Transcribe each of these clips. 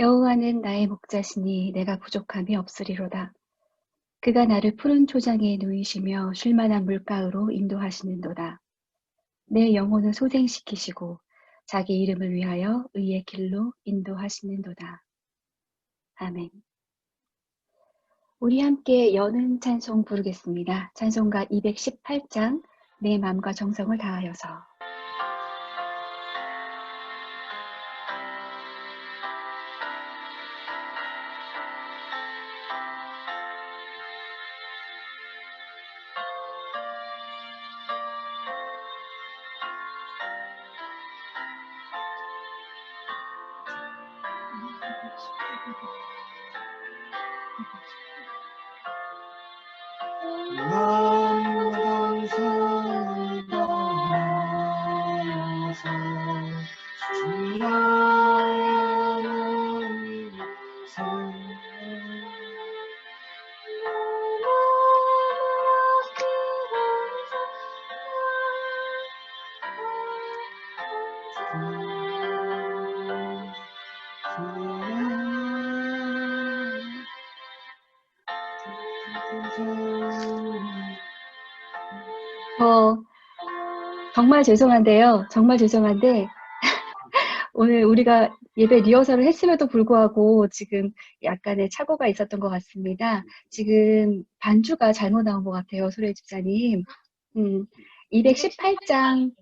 여호와는 나의 목자시니 내가 부족함이 없으리로다. 그가 나를 푸른 초장에 누이시며 쉴만한 물가으로 인도하시는도다. 내 영혼을 소생시키시고 자기 이름을 위하여 의의 길로 인도하시는도다. 아멘. 우리 함께 여는 찬송 부르겠습니다. 찬송가 218장 내 마음과 정성을 다하여서. 마음과 정성을 다하여서 주야는 이곳에 정말 죄송한데요. 정말 죄송한데 오늘 우리가 예배 리허설을 했음에도 불구하고 지금 약간의 착오가 있었던 것 같습니다. 지금 반주가 잘못 나온 것 같아요. 소래 집사님. 218장,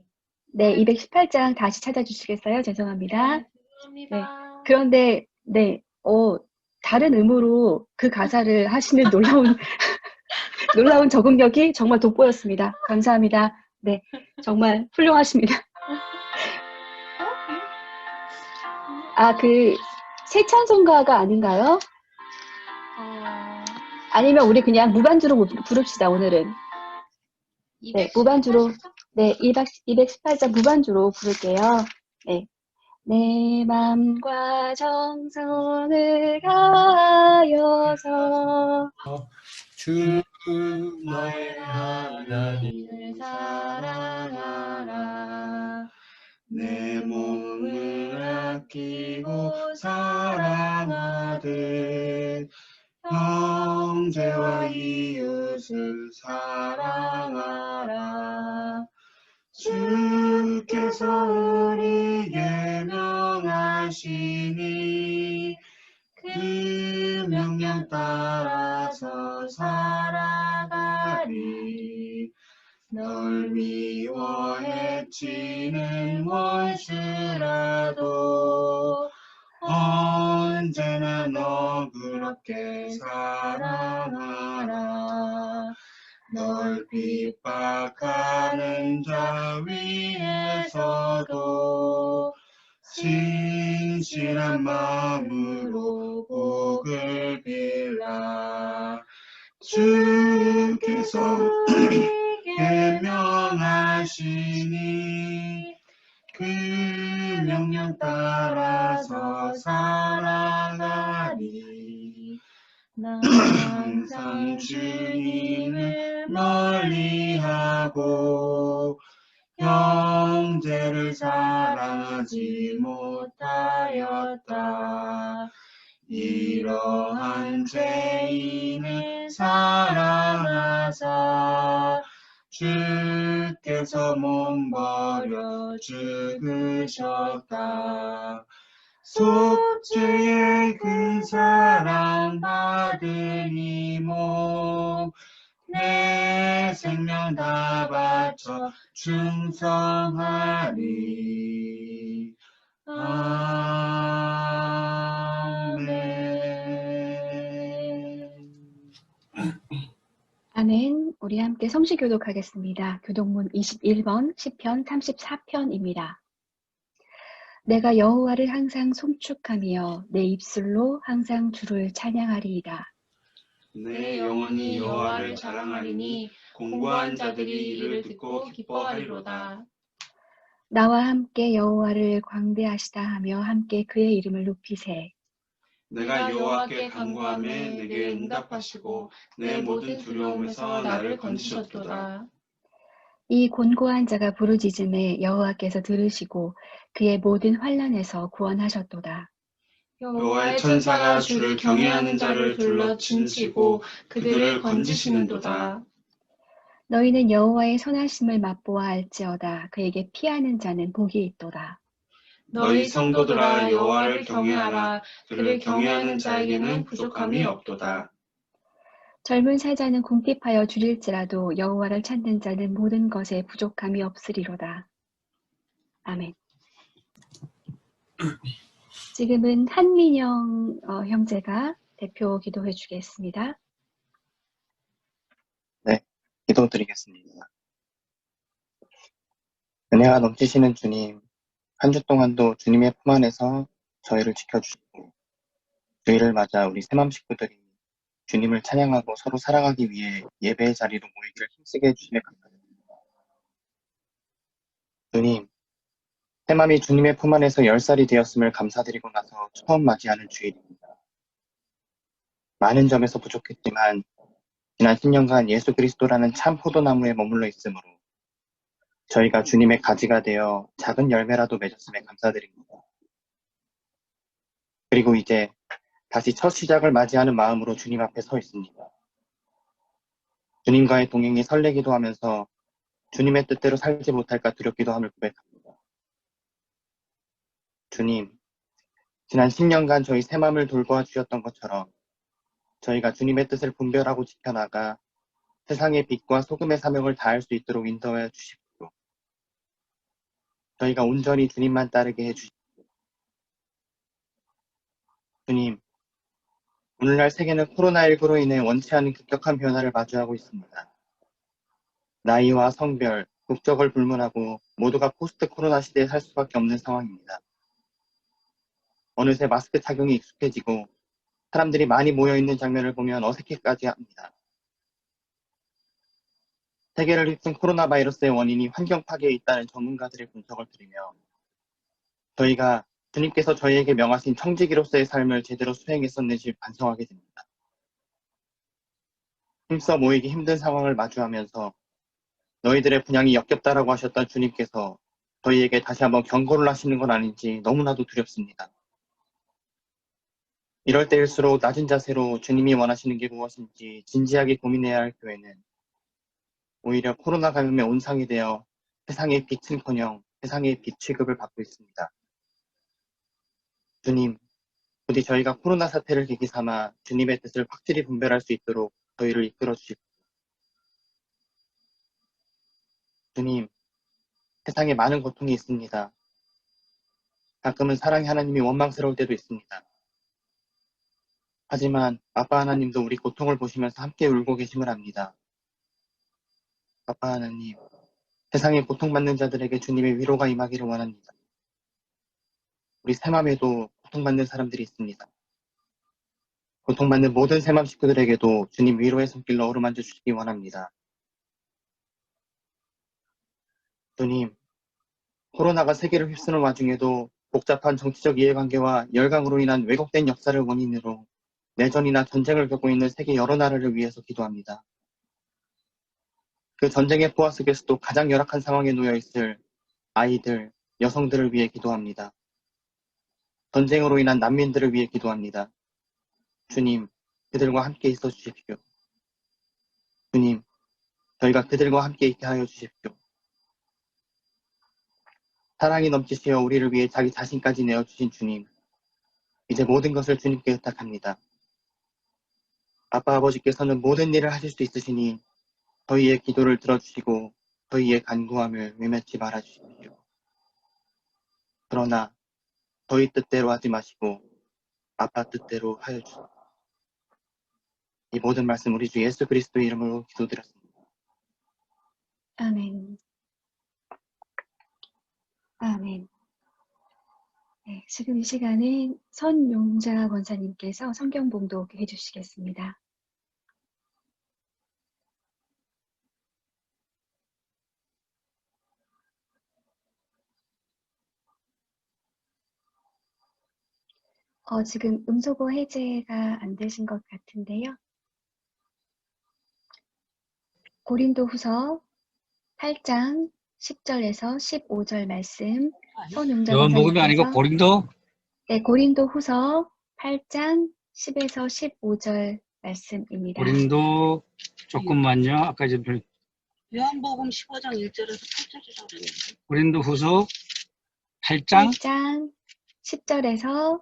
네, 218장 다시 찾아주시겠어요? 죄송합니다. 네, 죄송합니다. 네, 그런데, 네, 다른 음으로 그 가사를 하시는 놀라운 적응력이 정말 돋보였습니다. 감사합니다. 네, 정말 훌륭하십니다. 새 찬송가가 아닌가요? 아니면 우리 그냥 무반주로 부릅시다, 오늘은. 네, 무반주로, 네, 218장 무반주로 부를게요. 네. 내 맘과 정성을 다하여서 주 너의 하나님을 사랑하라. 내 몸을 아끼고 사랑하듯 형제와 이웃을 사랑하라. 주께서 우리에게 명하시니 그 명령 따라서 살아가리. 널 미워해 치는 원수라도 언제나 너그럽게 사랑하라. 널 핍박하는 자 위에서도 신실한 마음으로 복을 빌라. 주께서 우리에게 명하시니 그 명령 따라서 살아가리. 항상 주님을 멀리하고 형제를 사랑하지 못하였다. 이러한 죄인을 사랑하사 주께서 몸버려 죽으셨다. 속죄의 그 사랑 받으니 몸 내 생명 다 바쳐 충성하리. 아멘. 아멘. 우리 함께 성시 교독하겠습니다. 교독문 21번 시편 34편입니다. 내가 여호와를 항상 송축하며 내 입술로 항상 주를 찬양하리이다. 내 영혼이 여호와를 자랑하리니 공고한 자들이 이를 듣고 기뻐하리로다. 나와 함께 여호와를 광대하시다 하며 함께 그의 이름을 높이세. 내가 여호와께 간구하며 내게 응답하시고 내 모든 두려움에서 나를 건지셨도다. 이 곤고한 자가 부르짖음에 여호와께서 들으시고 그의 모든 환난에서 구원하셨도다. 여호와의 천사가 주를 경외하는 자를 둘러 진치고 그들을 건지시는도다. 너희는 여호와의 선하심을 맛보아 알지어다. 그에게 피하는 자는 복이 있도다. 너희 성도들아 여호와를 경외하라. 그를 경외하는 자에게는 부족함이 없도다. 젊은 사자는 궁핍하여 줄일지라도 여호와를 찾는 자는 모든 것에 부족함이 없으리로다. 아멘. 지금은 한민영 형제가 대표 기도해 주겠습니다. 네, 기도드리겠습니다. 은혜가 넘치시는 주님, 한 주 동안도 주님의 품 안에서 저희를 지켜주시고 주일을 맞아 우리 새맘 식구들이 주님을 찬양하고 서로 사랑하기 위해 예배의 자리로 모이기를 힘쓰게 해주심에 감사드립니다. 주님, 새맘이 주님의 품 안에서 10살이 되었음을 감사드리고 나서 처음 맞이하는 주일입니다. 많은 점에서 부족했지만 지난 10년간 예수 그리스도라는 참 포도나무에 머물러 있으므로 저희가 주님의 가지가 되어 작은 열매라도 맺었음에 감사드립니다. 그리고 이제 다시 첫 시작을 맞이하는 마음으로 주님 앞에 서 있습니다. 주님과의 동행이 설레기도 하면서 주님의 뜻대로 살지 못할까 두렵기도 함을 고백합니다. 주님, 지난 10년간 저희 새 마음을 돌보아 주셨던 것처럼 저희가 주님의 뜻을 분별하고 지켜나가 세상의 빛과 소금의 사명을 다할 수 있도록 인도하여 주십시오. 저희가 온전히 주님만 따르게 해주십시오. 주님, 오늘날 세계는 코로나19로 인해 원치 않은 급격한 변화를 마주하고 있습니다. 나이와 성별, 국적을 불문하고 모두가 포스트 코로나 시대에 살 수밖에 없는 상황입니다. 어느새 마스크 착용이 익숙해지고 사람들이 많이 모여있는 장면을 보면 어색해까지 합니다. 세계를 휩쓴 코로나 바이러스의 원인이 환경 파괴에 있다는 전문가들의 분석을 들으며 저희가 주님께서 저희에게 명하신 청지기로서의 삶을 제대로 수행했었는지 반성하게 됩니다. 힘써 모이기 힘든 상황을 마주하면서 너희들의 분향이 역겹다라고 하셨던 주님께서 저희에게 다시 한번 경고를 하시는 건 아닌지 너무나도 두렵습니다. 이럴 때일수록 낮은 자세로 주님이 원하시는 게 무엇인지 진지하게 고민해야 할 교회는 오히려 코로나 감염의 온상이 되어 세상의 빛은커녕 세상의 빛 취급을 받고 있습니다. 주님, 부디 저희가 코로나 사태를 계기 삼아 주님의 뜻을 확실히 분별할 수 있도록 저희를 이끌어 주십시오. 주님, 세상에 많은 고통이 있습니다. 가끔은 사랑의 하나님이 원망스러울 때도 있습니다. 하지만 아빠 하나님도 우리 고통을 보시면서 함께 울고 계심을 압니다. 아빠 하나님, 세상에 고통받는 자들에게 주님의 위로가 임하기를 원합니다. 우리 새맘에도 고통받는 사람들이 있습니다. 고통받는 모든 새맘 식구들에게도 주님 위로의 손길로 어루만져 주시기 원합니다. 주님, 코로나가 세계를 휩쓰는 와중에도 복잡한 정치적 이해관계와 열강으로 인한 왜곡된 역사를 원인으로 내전이나 전쟁을 겪고 있는 세계 여러 나라를 위해서 기도합니다. 그 전쟁의 포화 속에서도 가장 열악한 상황에 놓여 있을 아이들, 여성들을 위해 기도합니다. 전쟁으로 인한 난민들을 위해 기도합니다. 주님, 그들과 함께 있어 주십시오. 주님, 저희가 그들과 함께 있게 하여 주십시오. 사랑이 넘치시어 우리를 위해 자기 자신까지 내어주신 주님, 이제 모든 것을 주님께 의탁합니다. 아빠 아버지께서는 모든 일을 하실 수 있으시니 저희의 기도를 들어주시고 저희의 간구함을 외면치 말아주십시오. 그러나 저희 뜻대로 하지 마시고 아빠 뜻대로 하여 주십시오. 이 모든 말씀 우리 주 예수 그리스도의 이름으로 기도드렸습니다. 아멘. 아멘. 네, 지금 이 시간에 선용자 권사님께서 성경 봉독 해주시겠습니다. 지금 음소거 해제가 안 되신 것 같은데요. 고린도후서 8장 10절에서 15절 말씀 선용자 요한복음이 아니고 권사님께서 고린도? 네, 고린도 후서 8장 10에서 15절 말씀입니다. 고린도 조금만요. 아까 이제 요한복음 15장 1절에서 8절이라고 그랬는데. 고린도 후서 8장 8장 10절에서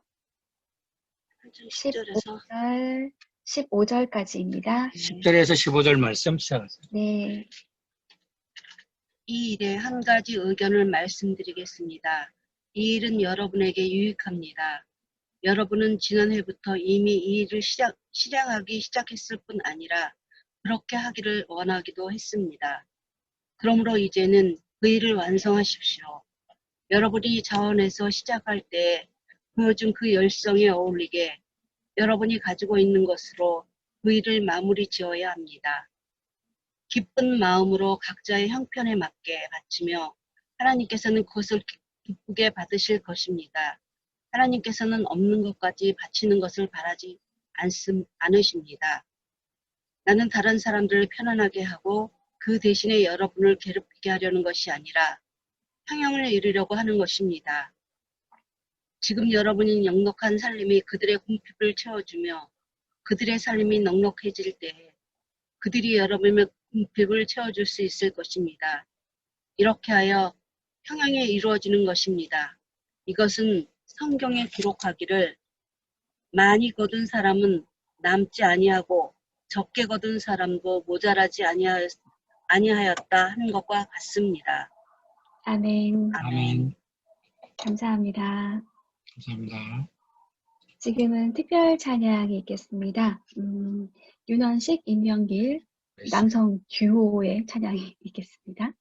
8장 10절에서 15절까지입니다. 10절에서 15절 말씀 시작하세요. 네, 이 일에 한 가지 의견을 말씀드리겠습니다. 이 일은 여러분에게 유익합니다. 여러분은 지난해부터 이미 이 일을 실행하기 시작했을 뿐 아니라 그렇게 하기를 원하기도 했습니다. 그러므로 이제는 그 일을 완성하십시오. 여러분이 자원해서 시작할 때 보여준 그 열성에 어울리게 여러분이 가지고 있는 것으로 그 일을 마무리 지어야 합니다. 기쁜 마음으로 각자의 형편에 맞게 바치며 하나님께서는 그것을 기쁘게 받으실 것입니다. 하나님께서는 없는 것까지 바치는 것을 바라지 않으십니다. 나는 다른 사람들을 편안하게 하고 그 대신에 여러분을 괴롭히게 하려는 것이 아니라 평형을 이루려고 하는 것입니다. 지금 여러분이 넉넉한 살림이 그들의 궁핍을 채워주며 그들의 살림이 넉넉해질 때 그들이 여러분의 궁핍을 채워줄 수 있을 것입니다. 이렇게 하여 평형이 이루어지는 것입니다. 이것은 성경에 기록하기를 많이 거둔 사람은 남지 아니하고 적게 거둔 사람도 모자라지 아니하였다 하는 것과 같습니다. 아멘. 아멘. 감사합니다. 감사합니다. 지금은 특별 찬양이 있겠습니다. 윤원식, 임명길, 남성 듀오의 찬양이 있겠습니다.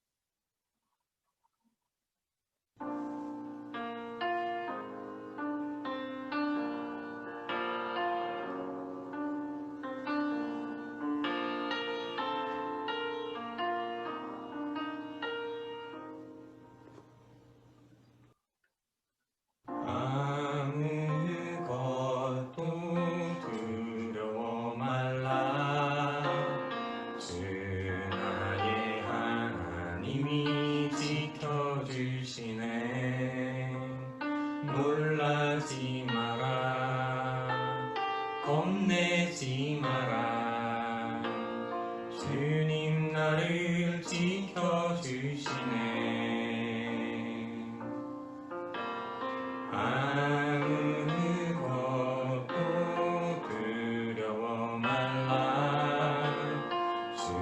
아무것도 두려워 말라. 주 나의 하나님이 지켜주시네. 놀라지 마라. 겁내지 마라. 주님 나를 지켜주시네. 아무것도 두려워 말라. 주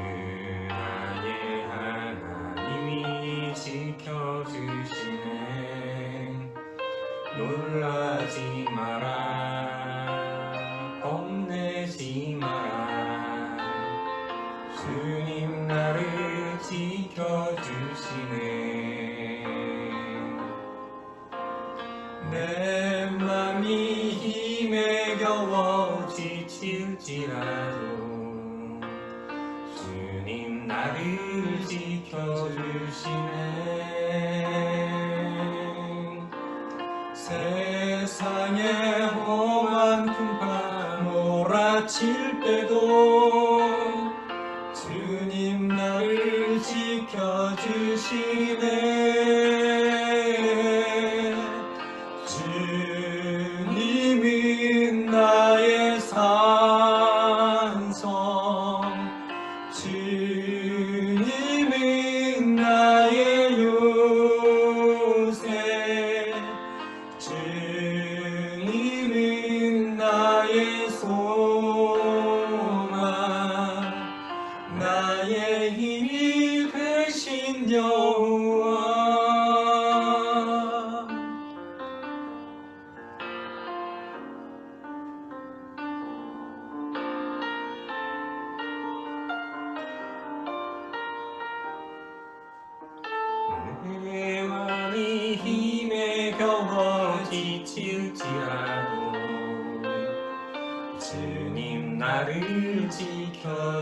나의 하나님이 지켜주시네. 놀라지 마라. 겁내지 마라. 주님 나를 지켜주시네. 내 맘이 힘에 겨워 지칠지라도 주님 나를 지켜주시네. 세상의 험한 풍파 몰아칠 때도 주님 나를 지켜주시네. 주님은 나의 산성, 주님은 나의 요새, 주님은 나의 소망, 나의 힘이 되신 여호와. 내 맘이 힘에 겨워 지칠지라도 주님 나를 지켜주시네.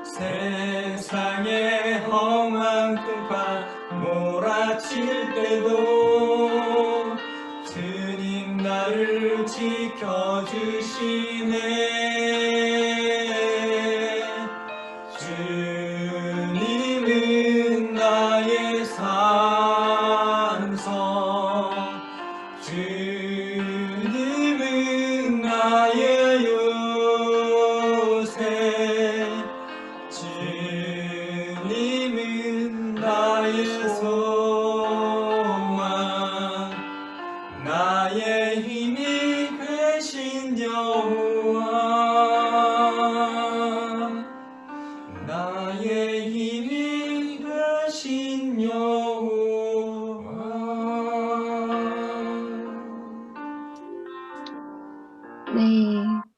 세상의 험한 풍파 몰아칠 때도 주님 나를 지켜주시네. 주님은 나의 산성, 소망 나의 힘이 되신 여호와 나의 힘이 되신 여호와. 네,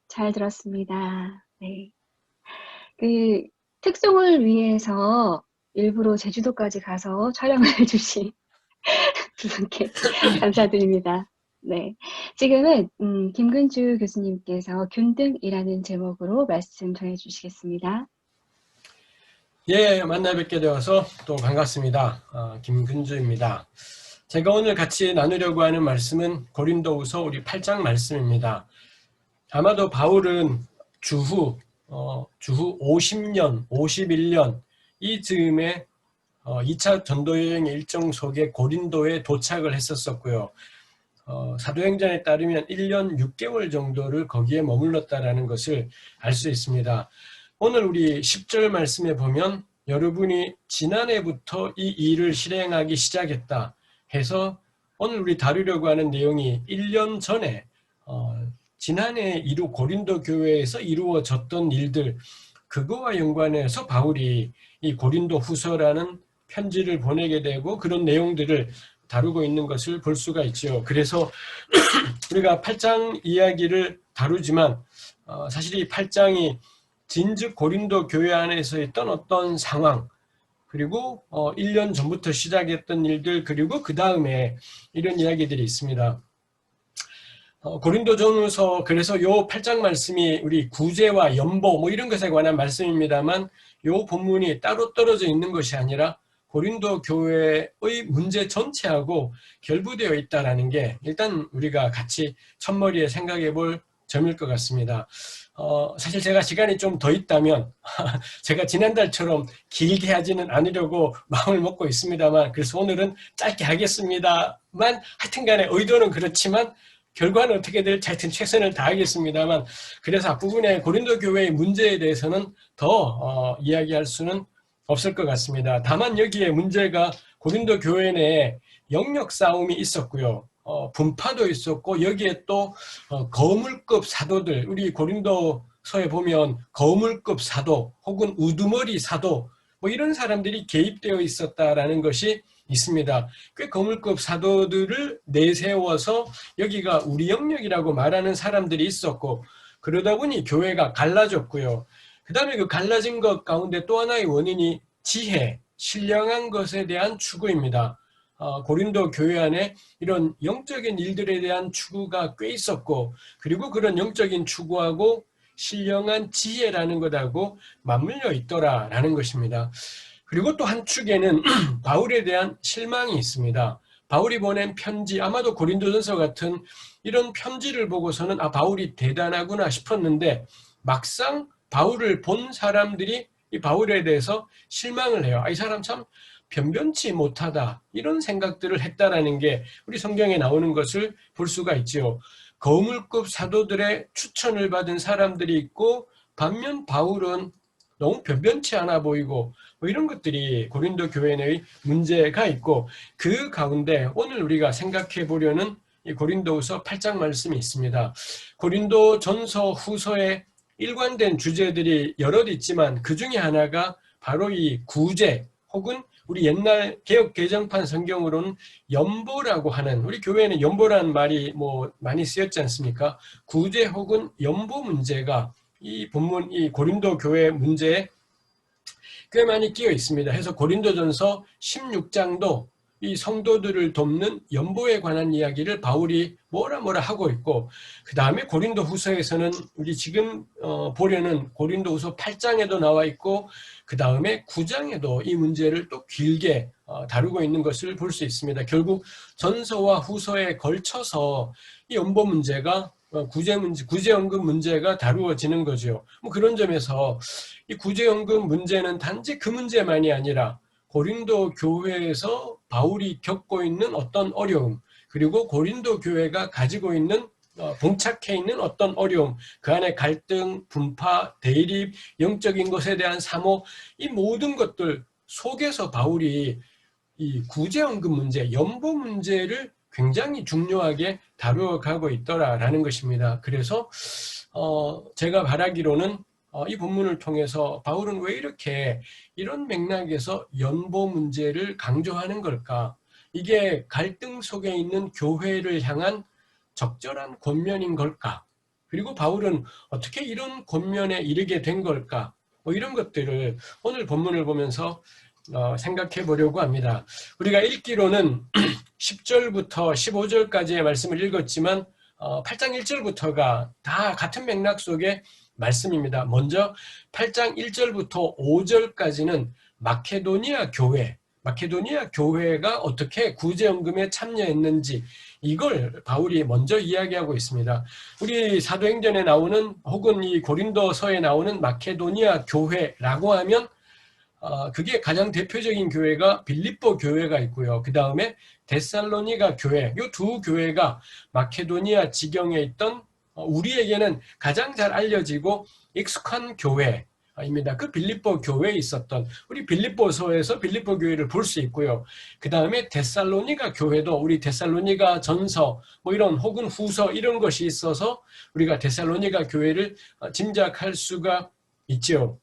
잘 들었습니다. 네. 그 특송을 위해서 일부러 제주도까지 가서 촬영을 해주신 두 분께 감사드립니다. 네. 지금은 김근주 교수님께서 균등이라는 제목으로 말씀 전해주시겠습니다. 예, 만나 뵙게 되어서 또 반갑습니다. 김근주입니다. 제가 오늘 같이 나누려고 하는 말씀은 고린도후서 우리 8장 말씀입니다. 아마도 바울은 주후 50년, 51년 이 즈음에 2차 전도여행의 일정 속에 고린도에 도착을 했었고요. 사도행전에 따르면 1년 6개월 정도를 거기에 머물렀다라는 것을 알 수 있습니다. 오늘 우리 10절 말씀에 보면 여러분이 지난해부터 이 일을 실행하기 시작했다 해서 오늘 우리 다루려고 하는 내용이 1년 전에 지난해 고린도 교회에서 이루어졌던 일들 그거와 연관해서 바울이 이 고린도 후서라는 편지를 보내게 되고 그런 내용들을 다루고 있는 것을 볼 수가 있죠. 그래서 우리가 8장 이야기를 다루지만 사실 이 8장이 진즉 고린도 교회 안에서 있던 어떤 상황 그리고 1년 전부터 시작했던 일들 그리고 그 다음에 이런 이야기들이 있습니다. 고린도전후서 그래서 요 8장 말씀이 우리 구제와 연보 뭐 이런 것에 관한 말씀입니다만 요 본문이 따로 떨어져 있는 것이 아니라 고린도 교회의 문제 전체하고 결부되어 있다는 게 일단 우리가 같이 첫머리에 생각해 볼 점일 것 같습니다. 사실 제가 시간이 좀 더 있다면 제가 지난달처럼 길게 하지는 않으려고 마음을 먹고 있습니다만 그래서 오늘은 짧게 하겠습니다만 하여튼간에 의도는 그렇지만 결과는 어떻게 될지 하여튼 최선을 다하겠습니다만 그래서 앞부분에 고린도 교회의 문제에 대해서는 더 이야기할 수는 없을 것 같습니다. 다만 여기에 문제가 고린도 교회 내에 영역 싸움이 있었고요. 분파도 있었고 여기에 또 거물급 사도들 우리 고린도서에 보면 거물급 사도 혹은 우두머리 사도 뭐 이런 사람들이 개입되어 있었다라는 것이 있습니다. 꽤 거물급 사도들을 내세워서 여기가 우리 영역이라고 말하는 사람들이 있었고 그러다 보니 교회가 갈라졌고요. 그 다음에 그 갈라진 것 가운데 또 하나의 원인이 지혜, 신령한 것에 대한 추구입니다. 고린도 교회 안에 이런 영적인 일들에 대한 추구가 꽤 있었고 그리고 그런 영적인 추구하고 신령한 지혜라는 것하고 맞물려 있더라라는 것입니다. 그리고 또 한 축에는 바울에 대한 실망이 있습니다. 바울이 보낸 편지, 아마도 고린도전서 같은 이런 편지를 보고서는 바울이 대단하구나 싶었는데 막상 바울을 본 사람들이 이 바울에 대해서 실망을 해요. 이 사람 참 변변치 못하다 이런 생각들을 했다라는 게 우리 성경에 나오는 것을 볼 수가 있지요. 거물급 사도들의 추천을 받은 사람들이 있고 반면 바울은 너무 변변치 않아 보이고 뭐 이런 것들이 고린도 교회 내의 문제가 있고 그 가운데 오늘 우리가 생각해 보려는 이 고린도후서 8장 말씀이 있습니다. 고린도 전서 후서에 일관된 주제들이 여럿 있지만 그 중에 하나가 바로 이 구제 혹은 우리 옛날 개역 개정판 성경으로는 연보라고 하는 우리 교회에는 연보라는 말이 뭐 많이 쓰였지 않습니까? 구제 혹은 연보 문제가 이 본문 이 고린도 교회 문제에 꽤 많이 끼어 있습니다. 해서 고린도전서 16장도 이 성도들을 돕는 연보에 관한 이야기를 바울이 뭐라 하고 있고 그 다음에 고린도 후서에서는 우리 지금 보려는 고린도 후서 8장에도 나와 있고 그 다음에 9장에도 이 문제를 또 길게 다루고 있는 것을 볼 수 있습니다. 결국 전서와 후서에 걸쳐서 이 연보 문제가 구제연금 문제가 다루어지는 거죠. 뭐 그런 점에서 이 구제연금 문제는 단지 그 문제만이 아니라 고린도 교회에서 바울이 겪고 있는 어떤 어려움 그리고 고린도 교회가 가지고 있는 봉착해 있는 어떤 어려움 그 안에 갈등, 분파, 대립, 영적인 것에 대한 사모 이 모든 것들 속에서 바울이 이 구제연금 문제, 연보 문제를 굉장히 중요하게 다루어가고 있더라라는 것입니다. 그래서 제가 바라기로는 이 본문을 통해서 바울은 왜 이렇게 이런 맥락에서 연보 문제를 강조하는 걸까? 이게 갈등 속에 있는 교회를 향한 적절한 권면인 걸까? 그리고 바울은 어떻게 이런 권면에 이르게 된 걸까? 뭐 이런 것들을 오늘 본문을 보면서 생각해 보려고 합니다. 우리가 읽기로는 10절부터 15절까지의 말씀을 읽었지만 8장 1절부터가 다 같은 맥락 속의 말씀입니다. 먼저 8장 1절부터 5절까지는 마케도니아 교회가 어떻게 구제연금에 참여했는지 이걸 바울이 먼저 이야기하고 있습니다. 우리 사도행전에 나오는 혹은 이 고린도서에 나오는 마케도니아 교회라고 하면 그게 가장 대표적인 교회가 빌립보 교회가 있고요. 그 다음에 데살로니가 교회, 이 두 교회가 마케도니아 지경에 있던 우리에게는 가장 잘 알려지고 익숙한 교회입니다. 그 빌립보 교회에 있었던 우리 빌립보서에서 빌립보 교회를 볼 수 있고요. 그 다음에 데살로니가 교회도 우리 데살로니가 전서 뭐 이런 혹은 후서 이런 것이 있어서 우리가 데살로니가 교회를 짐작할 수가 있죠.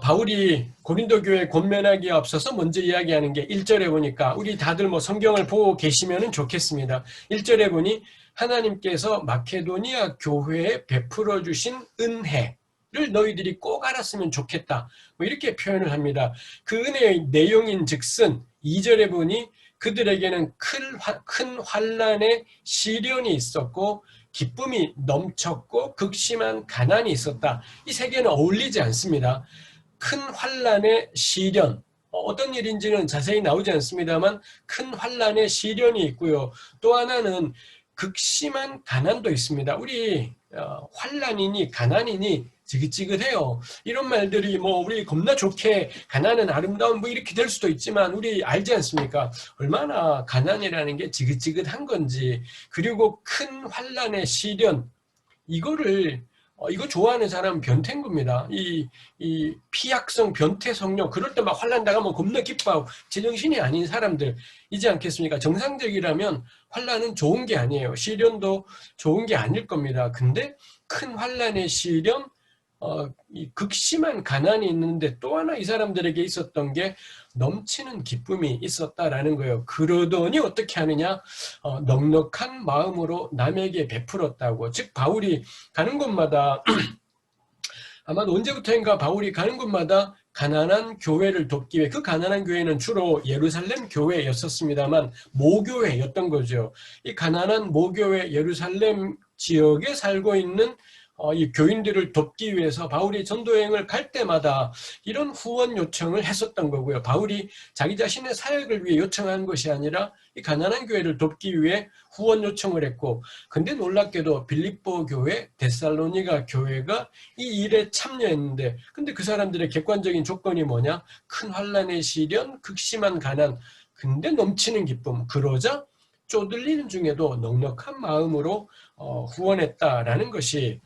바울이 고린도 교회 권면하기에 앞서서 먼저 이야기하는 게 1절에 보니까 우리 다들 뭐 성경을 보고 계시면 좋겠습니다. 1절에 보니 하나님께서 마케도니아 교회에 베풀어 주신 은혜를 너희들이 꼭 알았으면 좋겠다. 뭐 이렇게 표현을 합니다. 그 은혜의 내용인 즉슨 2절에 보니 그들에게는 큰 환난의 시련이 있었고 기쁨이 넘쳤고 극심한 가난이 있었다. 이 세 개는 어울리지 않습니다. 큰 환난의 시련, 어떤 일인지는 자세히 나오지 않습니다만 큰 환난의 시련이 있고요. 또 하나는 극심한 가난도 있습니다. 우리 환난이니 가난이니 지긋지긋해요. 이런 말들이 뭐 우리 겁나 좋게 가난은 아름다운 뭐 이렇게 될 수도 있지만 우리 알지 않습니까? 얼마나 가난이라는 게 지긋지긋한 건지. 그리고 큰 환난의 시련, 이거 좋아하는 사람은 변태인 겁니다. 이 피약성 변태 성령, 그럴 때 막 환난 당하면 겁나 기뻐하고 제정신이 아닌 사람들이지 않겠습니까? 정상적이라면 환난은 좋은 게 아니에요. 시련도 좋은 게 아닐 겁니다. 근데 큰 환난의 시련, 이 극심한 가난이 있는데 또 하나 이 사람들에게 있었던 게 넘치는 기쁨이 있었다라는 거예요. 그러더니 어떻게 하느냐? 넉넉한 마음으로 남에게 베풀었다고. 즉 바울이 가는 곳마다 아마도 언제부터인가 바울이 가는 곳마다 가난한 교회를 돕기 위해, 그 가난한 교회는 주로 예루살렘 교회였었습니다만 모교회였던 거죠. 이 가난한 모교회 예루살렘 지역에 살고 있는 이 교인들을 돕기 위해서 바울이 전도여행을 갈 때마다 이런 후원 요청을 했었던 거고요. 바울이 자기 자신의 사역을 위해 요청한 것이 아니라 이 가난한 교회를 돕기 위해 후원 요청을 했고, 근데 놀랍게도 빌립보 교회, 데살로니가 교회가 이 일에 참여했는데, 근데 그 사람들의 객관적인 조건이 뭐냐? 큰 환난의 시련, 극심한 가난, 근데 넘치는 기쁨. 그러자 쪼들리는 중에도 넉넉한 마음으로 후원했다라는 것이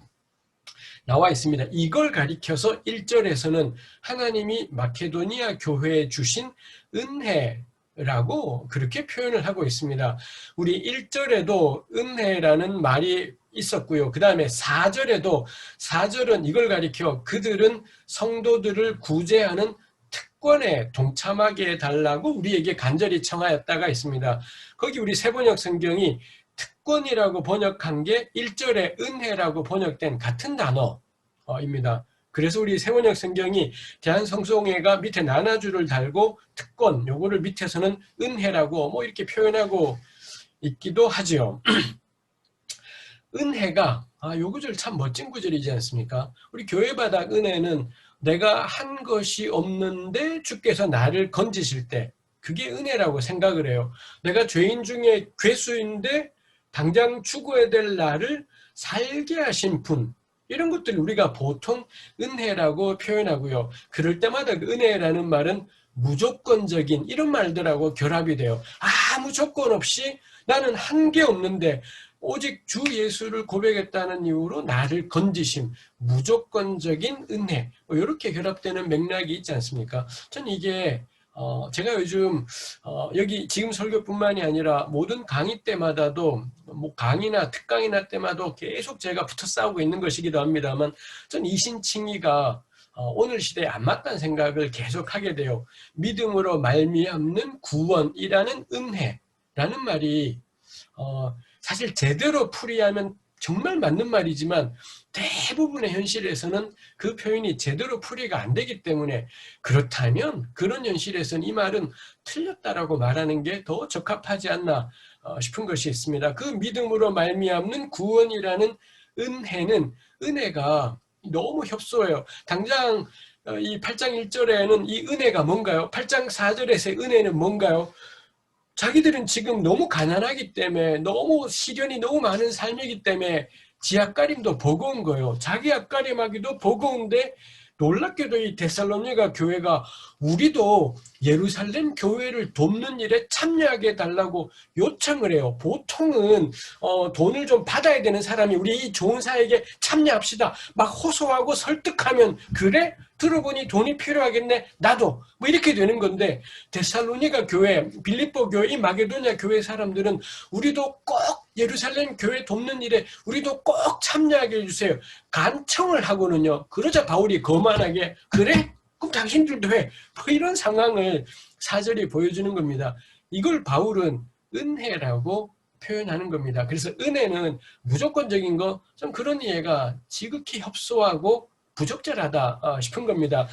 나와 있습니다. 이걸 가리켜서 1절에서는 하나님이 마케도니아 교회에 주신 은혜라고 그렇게 표현을 하고 있습니다. 우리 1절에도 은혜라는 말이 있었고요. 그 다음에 4절은 이걸 가리켜 그들은 성도들을 구제하는 특권에 동참하게 해달라고 우리에게 간절히 청하였다가 있습니다. 거기 우리 세번역 성경이 특권이라고 번역한 게 1절에 은혜라고 번역된 같은 단어입니다. 그래서 우리 세번역 성경이 대한성송회가 밑에 나나주를 달고 특권, 요거를 밑에서는 은혜라고 뭐 이렇게 표현하고 있기도 하죠. 은혜가, 요 구절 참 멋진 구절이지 않습니까? 우리 교회바닥 은혜는 내가 한 것이 없는데 주께서 나를 건지실 때, 그게 은혜라고 생각을 해요. 내가 죄인 중에 괴수인데 당장 죽어야 될 나를 살게 하신 분, 이런 것들을 우리가 보통 은혜라고 표현하고요. 그럴 때마다 그 은혜라는 말은 무조건적인 이런 말들하고 결합이 돼요. 아무 조건 없이 나는 한 게 없는데 오직 주 예수를 고백했다는 이유로 나를 건지심, 무조건적인 은혜, 이렇게 결합되는 맥락이 있지 않습니까? 전 이게 제가 요즘 여기 지금 설교뿐만이 아니라 모든 강의 때마다도 뭐 강의나 특강이나 때마다 계속 제가 붙어 싸우고 있는 것이기도 합니다만 전 이신칭의가 오늘 시대에 안 맞다는 생각을 계속 하게 돼요. 믿음으로 말미암는 구원이라는 은혜라는 말이 사실 제대로 풀이하면 정말 맞는 말이지만 대부분의 현실에서는 그 표현이 제대로 풀이가 안 되기 때문에 그렇다면 그런 현실에서는 이 말은 틀렸다라고 말하는 게 더 적합하지 않나 싶은 것이 있습니다. 그 믿음으로 말미암는 구원이라는 은혜는 은혜가 너무 협소해요. 당장 이 8장 1절에는 이 은혜가 뭔가요? 8장 4절에서의 은혜는 뭔가요? 자기들은 지금 너무 가난하기 때문에 너무 시련이 너무 많은 삶이기 때문에 지 앞가림도 버거운 거예요. 자기 앞가림하기도 버거운데 놀랍게도 이 데살로니가 교회가 우리도 예루살렘 교회를 돕는 일에 참여하게 해달라고 요청을 해요. 보통은 돈을 좀 받아야 되는 사람이 우리 이 좋은 사역에 참여합시다 막 호소하고 설득하면 그래? 들어보니 돈이 필요하겠네 나도 뭐 이렇게 되는 건데 데살로니가 교회, 빌립보 교회, 이 마게도냐 교회 사람들은 우리도 꼭 예루살렘 교회 돕는 일에 우리도 꼭 참여하게 해주세요. 간청을 하고는요. 그러자 바울이 거만하게 그래? 그럼 당신들도 해. 뭐 이런 상황을 사절이 보여주는 겁니다. 이걸 바울은 은혜라고 표현하는 겁니다. 그래서 은혜는 무조건적인 거, 좀 그런 이해가 지극히 협소하고 부적절하다 싶은 겁니다.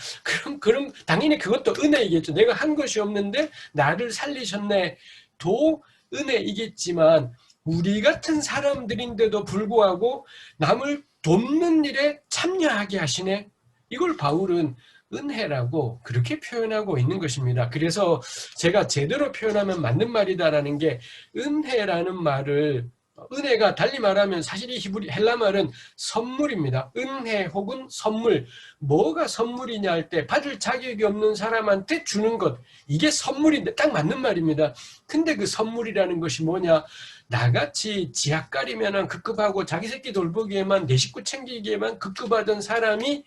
그럼 당연히 그것도 은혜이겠죠. 내가 한 것이 없는데 나를 살리셨네. 도 은혜이겠지만 우리 같은 사람들인데도 불구하고 남을 돕는 일에 참여하게 하시네. 이걸 바울은 은혜라고 그렇게 표현하고 있는 것입니다. 그래서 제가 제대로 표현하면 맞는 말이다라는 게 은혜라는 말을 은혜가 달리 말하면 사실 이 히브리 헬라 말은 선물입니다. 은혜 혹은 선물. 뭐가 선물이냐 할 때 받을 자격이 없는 사람한테 주는 것. 이게 선물인데 딱 맞는 말입니다. 근데 그 선물이라는 것이 뭐냐? 나같이 지약가리면 급급하고 자기 새끼 돌보기에만 내 식구 챙기기에만 급급하던 사람이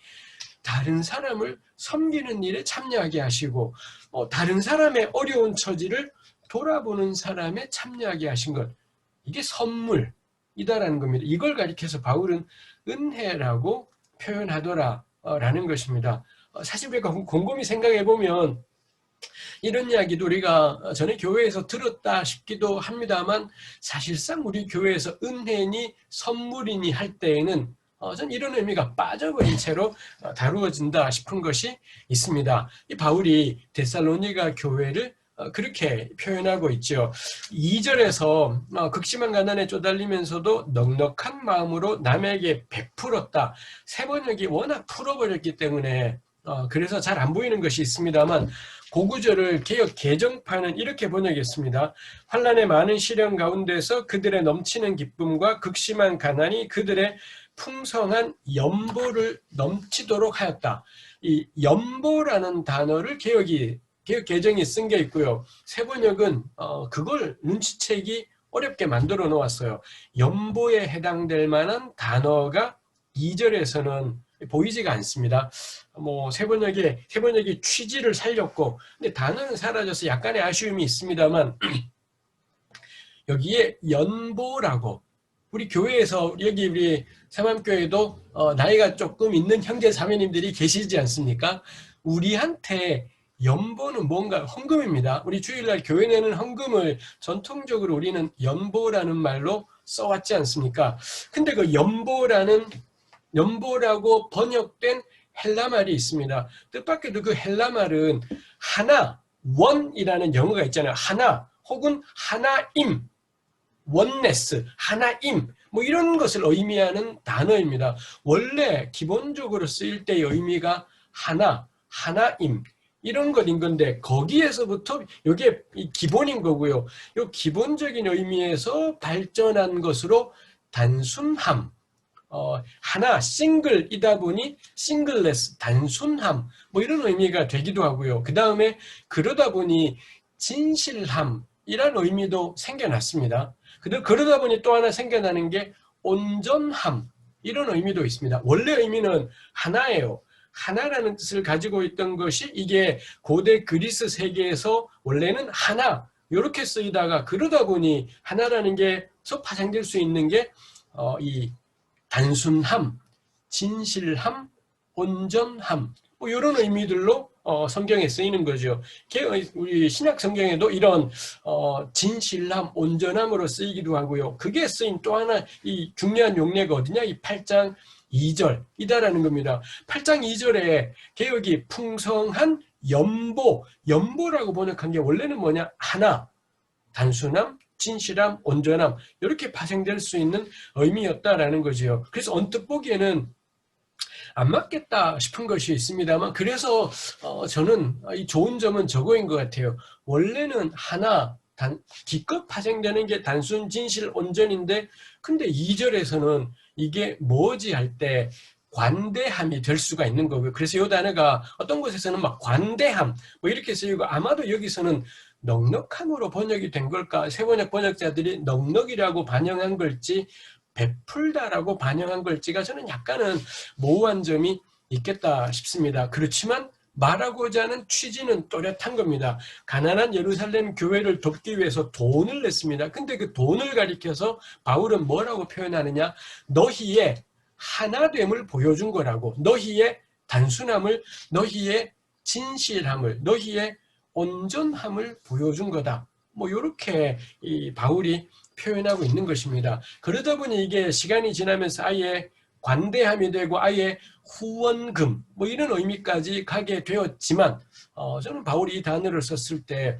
다른 사람을 섬기는 일에 참여하게 하시고 다른 사람의 어려운 처지를 돌아보는 사람에 참여하게 하신 것. 이게 선물이다라는 겁니다. 이걸 가리켜서 바울은 은혜라고 표현하더라라는 것입니다. 사실 우리가 곰곰이 생각해 보면 이런 이야기도 우리가 전에 교회에서 들었다 싶기도 합니다만 사실상 우리 교회에서 은혜니 선물이니 할 때에는 전 이런 의미가 빠져버린 채로 다루어진다 싶은 것이 있습니다. 이 바울이 데살로니가 교회를 그렇게 표현하고 있죠. 2절에서 극심한 가난에 쪼달리면서도 넉넉한 마음으로 남에게 베풀었다. 세 번역이 워낙 풀어버렸기 때문에 그래서 잘 안 보이는 것이 있습니다만 그 구절을 개역 개정판은 이렇게 번역했습니다. 환난의 많은 시련 가운데서 그들의 넘치는 기쁨과 극심한 가난이 그들의 풍성한 연보를 넘치도록 하였다. 이 연보라는 단어를 개역 개정이 쓴 게 있고요. 세 번역은 그걸 눈치채기 어렵게 만들어 놓았어요. 연보에 해당될 만한 단어가 2절에서는 보이지가 않습니다. 뭐 세 번역이 취지를 살렸고, 근데 단어는 사라져서 약간의 아쉬움이 있습니다만 여기에 연보라고 우리 교회에서 여기 우리 삼암교회도 나이가 조금 있는 형제 자매님들이 계시지 않습니까? 우리한테 연보는 뭔가 헌금입니다. 우리 주일날 교회 내는 헌금을 전통적으로 우리는 연보라는 말로 써왔지 않습니까? 근데 그 연보라고 번역된 헬라 말이 있습니다. 뜻밖에도 그 헬라 말은 하나, 원이라는 영어가 있잖아요. 하나 혹은 하나임, 원네스, 하나임 뭐 이런 것을 의미하는 단어입니다. 원래 기본적으로 쓰일 때의 의미가 하나, 하나임 이런 것인 건데 거기에서부터 이게 기본인 거고요. 이 기본적인 의미에서 발전한 것으로 단순함, 하나, 싱글이다 보니 싱글레스, 단순함 뭐 이런 의미가 되기도 하고요. 그 다음에 그러다 보니 진실함이란 의미도 생겨났습니다. 그러다 보니 또 하나 생겨나는 게 온전함 이런 의미도 있습니다. 원래 의미는 하나예요. 하나라는 뜻을 가지고 있던 것이 이게 고대 그리스 세계에서 원래는 하나 이렇게 쓰이다가 그러다 보니 하나라는 게서 파생될 수 있는 게 이 단순함, 진실함, 온전함 뭐 이런 의미들로 성경에 쓰이는 거죠. 우리 신약 성경에도 이런 진실함, 온전함으로 쓰이기도 하고요. 그게 쓰인 또 하나 이 중요한 용례가 어디냐? 이 8장 2절이다라는 겁니다. 8장 2절에 개역이 풍성한 연보라고 번역한 게 원래는 뭐냐? 하나, 단순함, 진실함, 온전함 이렇게 파생될 수 있는 의미였다라는 거죠. 그래서 언뜻 보기에는 안 맞겠다 싶은 것이 있습니다만 그래서 저는 이 좋은 점은 저거인 것 같아요. 원래는 하나, 기껏 파생되는 게 단순, 진실, 온전인데 근데 2절에서는 이게 뭐지 할 때 관대함이 될 수가 있는 거고요. 그래서 이 단어가 어떤 곳에서는 막 관대함 뭐 이렇게 쓰이고 아마도 여기서는 넉넉함으로 번역이 된 걸까? 세번역 번역자들이 넉넉이라고 반영한 걸지 베풀다라고 반영한 걸지가 저는 약간은 모호한 점이 있겠다 싶습니다. 그렇지만 말하고자 하는 취지는 또렷한 겁니다. 가난한 예루살렘 교회를 돕기 위해서 돈을 냈습니다. 근데 그 돈을 가리켜서 바울은 뭐라고 표현하느냐? 너희의 하나됨을 보여준 거라고. 너희의 단순함을, 너희의 진실함을, 너희의 온전함을 보여준 거다. 뭐 이렇게 이 바울이 표현하고 있는 것입니다. 그러다 보니 이게 시간이 지나면서 아예 관대함이 되고 아예 후원금 뭐 이런 의미까지 가게 되었지만 저는 바울이 이 단어를 썼을 때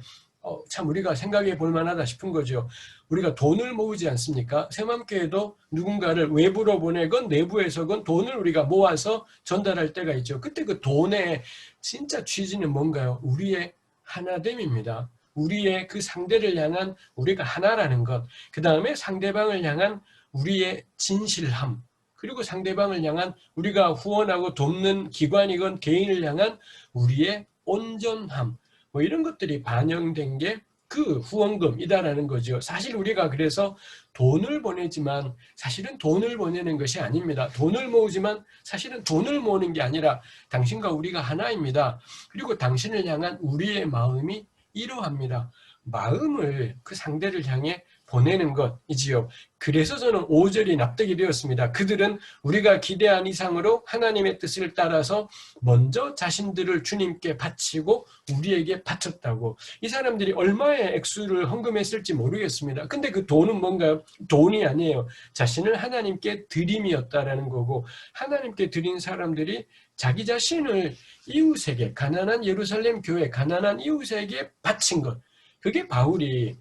참 우리가 생각해 볼 만하다 싶은 거죠. 우리가 돈을 모으지 않습니까? 새맘교회도 누군가를 외부로 보내건 내부에서건 돈을 우리가 모아서 전달할 때가 있죠. 그때 그 돈의 진짜 취지는 뭔가요? 우리의 하나됨입니다. 우리의 그 상대를 향한 우리가 하나라는 것, 그 다음에 상대방을 향한 우리의 진실함, 그리고 상대방을 향한 우리가 후원하고 돕는 기관이건 개인을 향한 우리의 온전함, 뭐 이런 것들이 반영된 게 그 후원금이다라는 거죠. 사실 우리가 그래서 돈을 보내지만 사실은 돈을 보내는 것이 아닙니다. 돈을 모으지만 사실은 돈을 모으는 게 아니라 당신과 우리가 하나입니다. 그리고 당신을 향한 우리의 마음이 이러합니다. 마음을 그 상대를 향해 보내는 것이지요. 그래서 저는 5절이 납득이 되었습니다. 그들은 우리가 기대한 이상으로 하나님의 뜻을 따라서 먼저 자신들을 주님께 바치고 우리에게 바쳤다고. 이 사람들이 얼마의 액수를 헌금했을지 모르겠습니다. 근데 그 돈은 뭔가요? 돈이 아니에요. 자신을 하나님께 드림이었다라는 거고, 하나님께 드린 사람들이 자기 자신을 이웃에게, 가난한 예루살렘 교회, 가난한 이웃에게 바친 것. 그게 바울이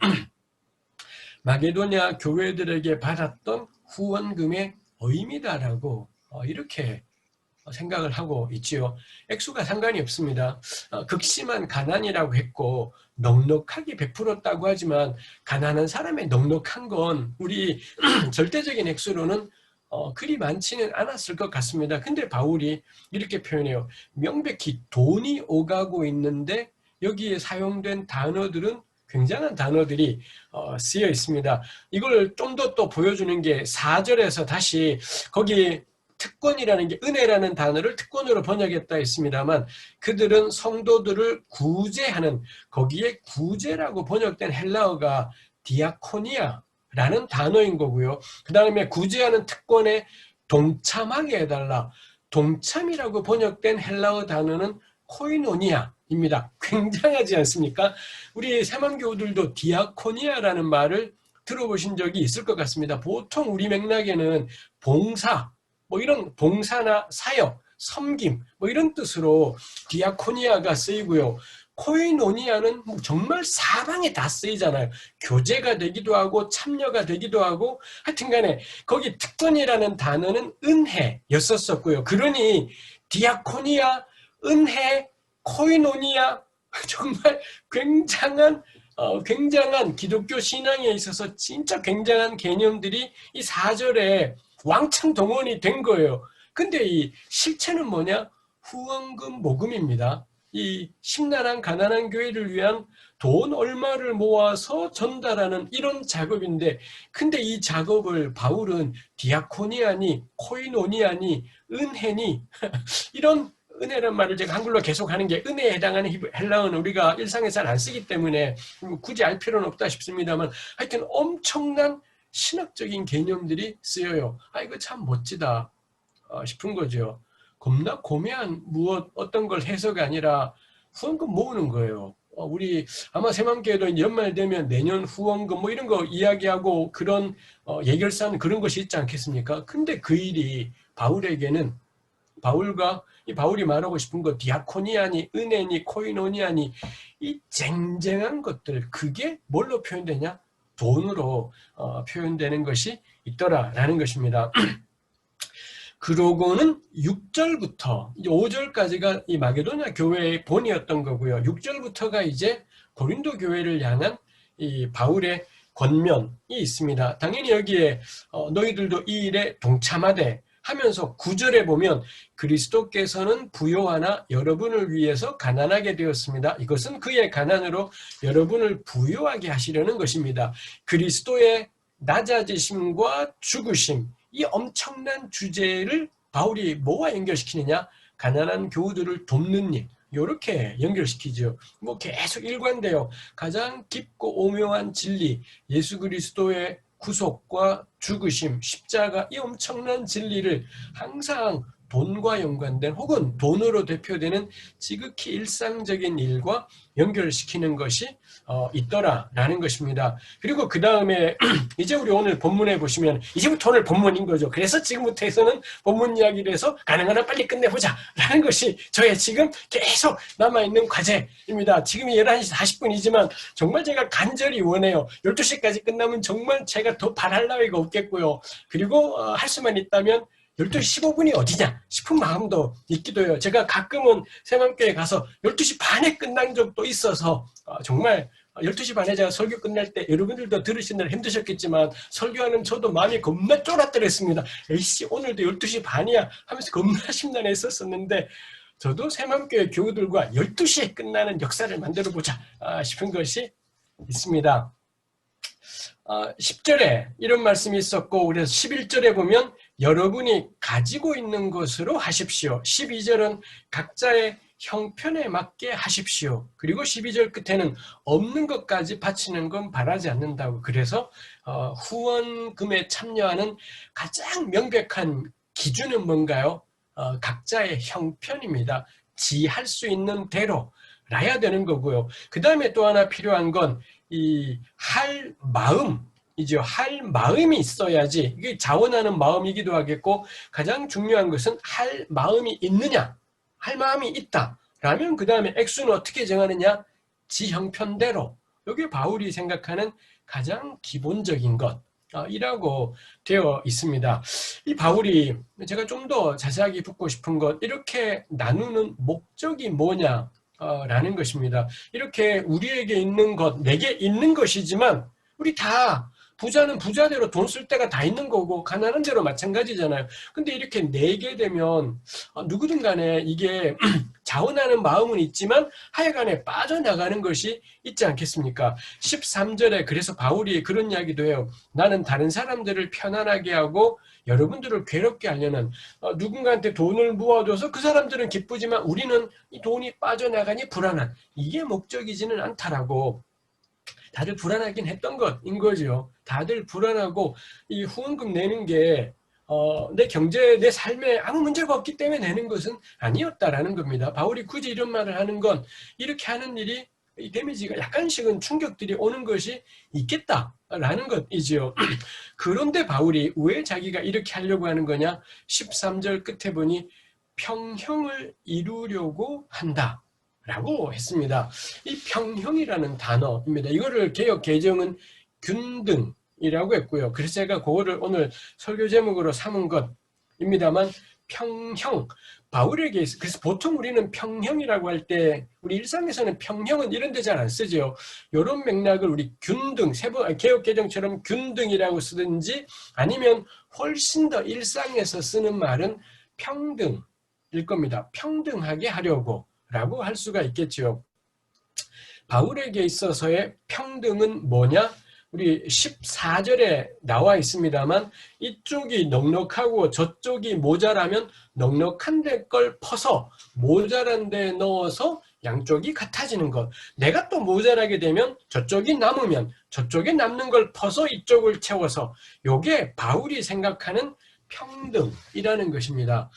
마게도냐 교회들에게 받았던 후원금의 의미다라고 이렇게 생각을 하고 있지요. 액수가 상관이 없습니다. 극심한 가난이라고 했고 넉넉하게 베풀었다고 하지만 가난한 사람의 넉넉한 건 우리 절대적인 액수로는 그리 많지는 않았을 것 같습니다. 근데 바울이 이렇게 표현해요. 명백히 돈이 오가고 있는데 여기에 사용된 단어들은 굉장한 단어들이 쓰여 있습니다. 이걸 좀 더 또 보여주는 게 4절에서 다시 거기 특권이라는 게 은혜라는 단어를 특권으로 번역했다 했습니다만 그들은 성도들을 구제하는, 거기에 구제라고 번역된 헬라어가 디아코니아라는 단어인 거고요. 그 다음에 구제하는 특권에 동참하게 해달라. 동참이라고 번역된 헬라어 단어는 코이노니아입니다. 굉장하지 않습니까? 우리 새만교우들도 디아코니아라는 말을 들어보신 적이 있을 것 같습니다. 보통 우리 맥락에는 봉사, 뭐 이런 봉사나 사역, 섬김, 뭐 이런 뜻으로 디아코니아가 쓰이고요. 코이노니아는 정말 사방에 다 쓰이잖아요. 교제가 되기도 하고 참여가 되기도 하고 하여튼 간에 거기 특권이라는 단어는 은혜였었고요. 그러니 디아코니아, 은혜, 코이노니아 정말 굉장한 기독교 신앙에 있어서 진짜 굉장한 개념들이 이 4절에 왕창 동원이 된 거예요. 근데 이 실체는 뭐냐? 후원금 모금입니다. 이 심란한 가난한 교회를 위한 돈 얼마를 모아서 전달하는 이런 작업인데 근데 이 작업을 바울은 디아코니아니 코이노니아니 은혜니 이런 은혜란 말을 제가 한글로 계속 하는 게 은혜에 해당하는 헬라어는 우리가 일상에 잘 안 쓰기 때문에 굳이 알 필요는 없다 싶습니다만 하여튼 엄청난 신학적인 개념들이 쓰여요. 아, 이거 참 멋지다 싶은 거죠. 겁나 고매한 어떤 걸 해서가 아니라 후원금 모으는 거예요. 우리 아마 새맘교회도 연말 되면 내년 후원금 뭐 이런 거 이야기하고 그런 예결산 그런 것이 있지 않겠습니까? 근데 그 일이 바울에게는 바울이 말하고 싶은 거 디아코니아니 은혜니 코이노니아니 이 쟁쟁한 것들 그게 뭘로 표현되냐? 돈으로 표현되는 것이 있더라라는 것입니다. 그러고는 6절부터 5절까지가 이 마게도냐 교회의 본이었던 거고요. 6절부터가 이제 고린도 교회를 향한 이 바울의 권면이 있습니다. 당연히 여기에 너희들도 이 일에 동참하되 하면서 9절에 보면 그리스도께서는 부요하나 여러분을 위해서 가난하게 되었습니다. 이것은 그의 가난으로 여러분을 부요하게 하시려는 것입니다. 그리스도의 낮아지심과 죽으심 이 엄청난 주제를 바울이 뭐와 연결시키느냐? 가난한 교우들을 돕는 일 이렇게 연결시키죠. 뭐 계속 일관돼요. 가장 깊고 오묘한 진리 예수 그리스도의 구속과 죽으심, 십자가 이 엄청난 진리를 항상 돈과 연관된 혹은 돈으로 대표되는 지극히 일상적인 일과 연결시키는 것이 있더라라는 것입니다. 그리고 그 다음에 이제 우리 오늘 본문에 보시면 이제부터 오늘 본문인 거죠. 그래서 지금부터 해서는 본문 이야기를 해서 가능한 한 빨리 끝내보자 라는 것이 저의 지금 계속 남아있는 과제입니다. 지금이 11시 40분이지만 정말 제가 간절히 원해요. 12시까지 끝나면 정말 제가 더 바랄 나위가 없겠고요. 그리고 할 수만 있다면 12시 15분이 어디냐 싶은 마음도 있기도 해요. 제가 가끔은 새맘교회 가서 12시 반에 끝난 적도 있어서 정말 12시 반에 제가 설교 끝날 때 여러분들도 들으시느라 힘드셨겠지만 설교하는 저도 마음이 겁나 쫄았더랬습니다. 에이씨 오늘도 12시 반이야 하면서 겁나 심란했었는데 저도 새맘교회 교우들과 12시에 끝나는 역사를 만들어보자 싶은 것이 있습니다. 10절에 이런 말씀이 있었고 그래서 11절에 보면 여러분이 가지고 있는 것으로 하십시오. 12절은 각자의 형편에 맞게 하십시오. 그리고 12절 끝에는 없는 것까지 바치는 건 바라지 않는다고. 그래서 후원금에 참여하는 가장 명백한 기준은 뭔가요? 각자의 형편입니다. 할 수 있는 대로 라야 되는 거고요. 그 다음에 또 하나 필요한 건 이 할 마음이죠. 할 마음이 있어야지 이게 자원하는 마음이기도 하겠고 가장 중요한 것은 할 마음이 있느냐. 할 마음이 있다. 라면 그 다음에 액수는 어떻게 정하느냐? 지 형편대로. 이게 바울이 생각하는 가장 기본적인 것이라고 되어 있습니다. 이 바울이 제가 좀 더 자세하게 묻고 싶은 것 이렇게 나누는 목적이 뭐냐? 라는 것입니다. 이렇게 우리에게 있는 것, 내게 있는 것이지만 우리 다 부자는 부자대로 돈 쓸 때가 다 있는 거고 가난한 대로 마찬가지잖아요. 근데 이렇게 내게 되면 누구든 간에 이게 자원하는 마음은 있지만 하여간에 빠져나가는 것이 있지 않겠습니까? 13절에 그래서 바울이 그런 이야기도 해요. 나는 다른 사람들을 편안하게 하고 여러분들을 괴롭게 하려는 누군가한테 돈을 모아줘서 그 사람들은 기쁘지만 우리는 이 돈이 빠져나가니 불안한 이게 목적이지는 않다라고 다들 불안하긴 했던 것인 거죠. 다들 불안하고 이 후원금 내는 게 내 경제, 내 삶에 아무 문제가 없기 때문에 내는 것은 아니었다라는 겁니다. 바울이 굳이 이런 말을 하는 건 이렇게 하는 일이 이 데미지가 약간씩은 충격들이 오는 것이 있겠다라는 것이지요. 그런데 바울이 왜 자기가 이렇게 하려고 하는 거냐? 13절 끝에 보니 평형을 이루려고 한다. 라고 했습니다. 이 평형이라는 단어입니다. 이거를 개역 개정은 균등이라고 했고요. 그래서 제가 그거를 오늘 설교 제목으로 삼은 것입니다만 평형, 바울에게 있어. 그래서 보통 우리는 평형이라고 할 때 우리 일상에서는 평형은 이런 데 잘 안 쓰죠. 이런 맥락을 우리 균등, 개역 개정처럼 균등이라고 쓰든지 아니면 훨씬 더 일상에서 쓰는 말은 평등일 겁니다. 평등하게 하려고 라고 할 수가 있겠죠. 바울에게 있어서의 평등은 뭐냐? 우리 14절에 나와 있습니다만 이쪽이 넉넉하고 저쪽이 모자라면 넉넉한 데 걸 퍼서 모자란 데 넣어서 양쪽이 같아지는 것. 내가 또 모자라게 되면 저쪽이 남으면 저쪽에 남는 걸 퍼서 이쪽을 채워서 요게 바울이 생각하는 평등이라는 것입니다.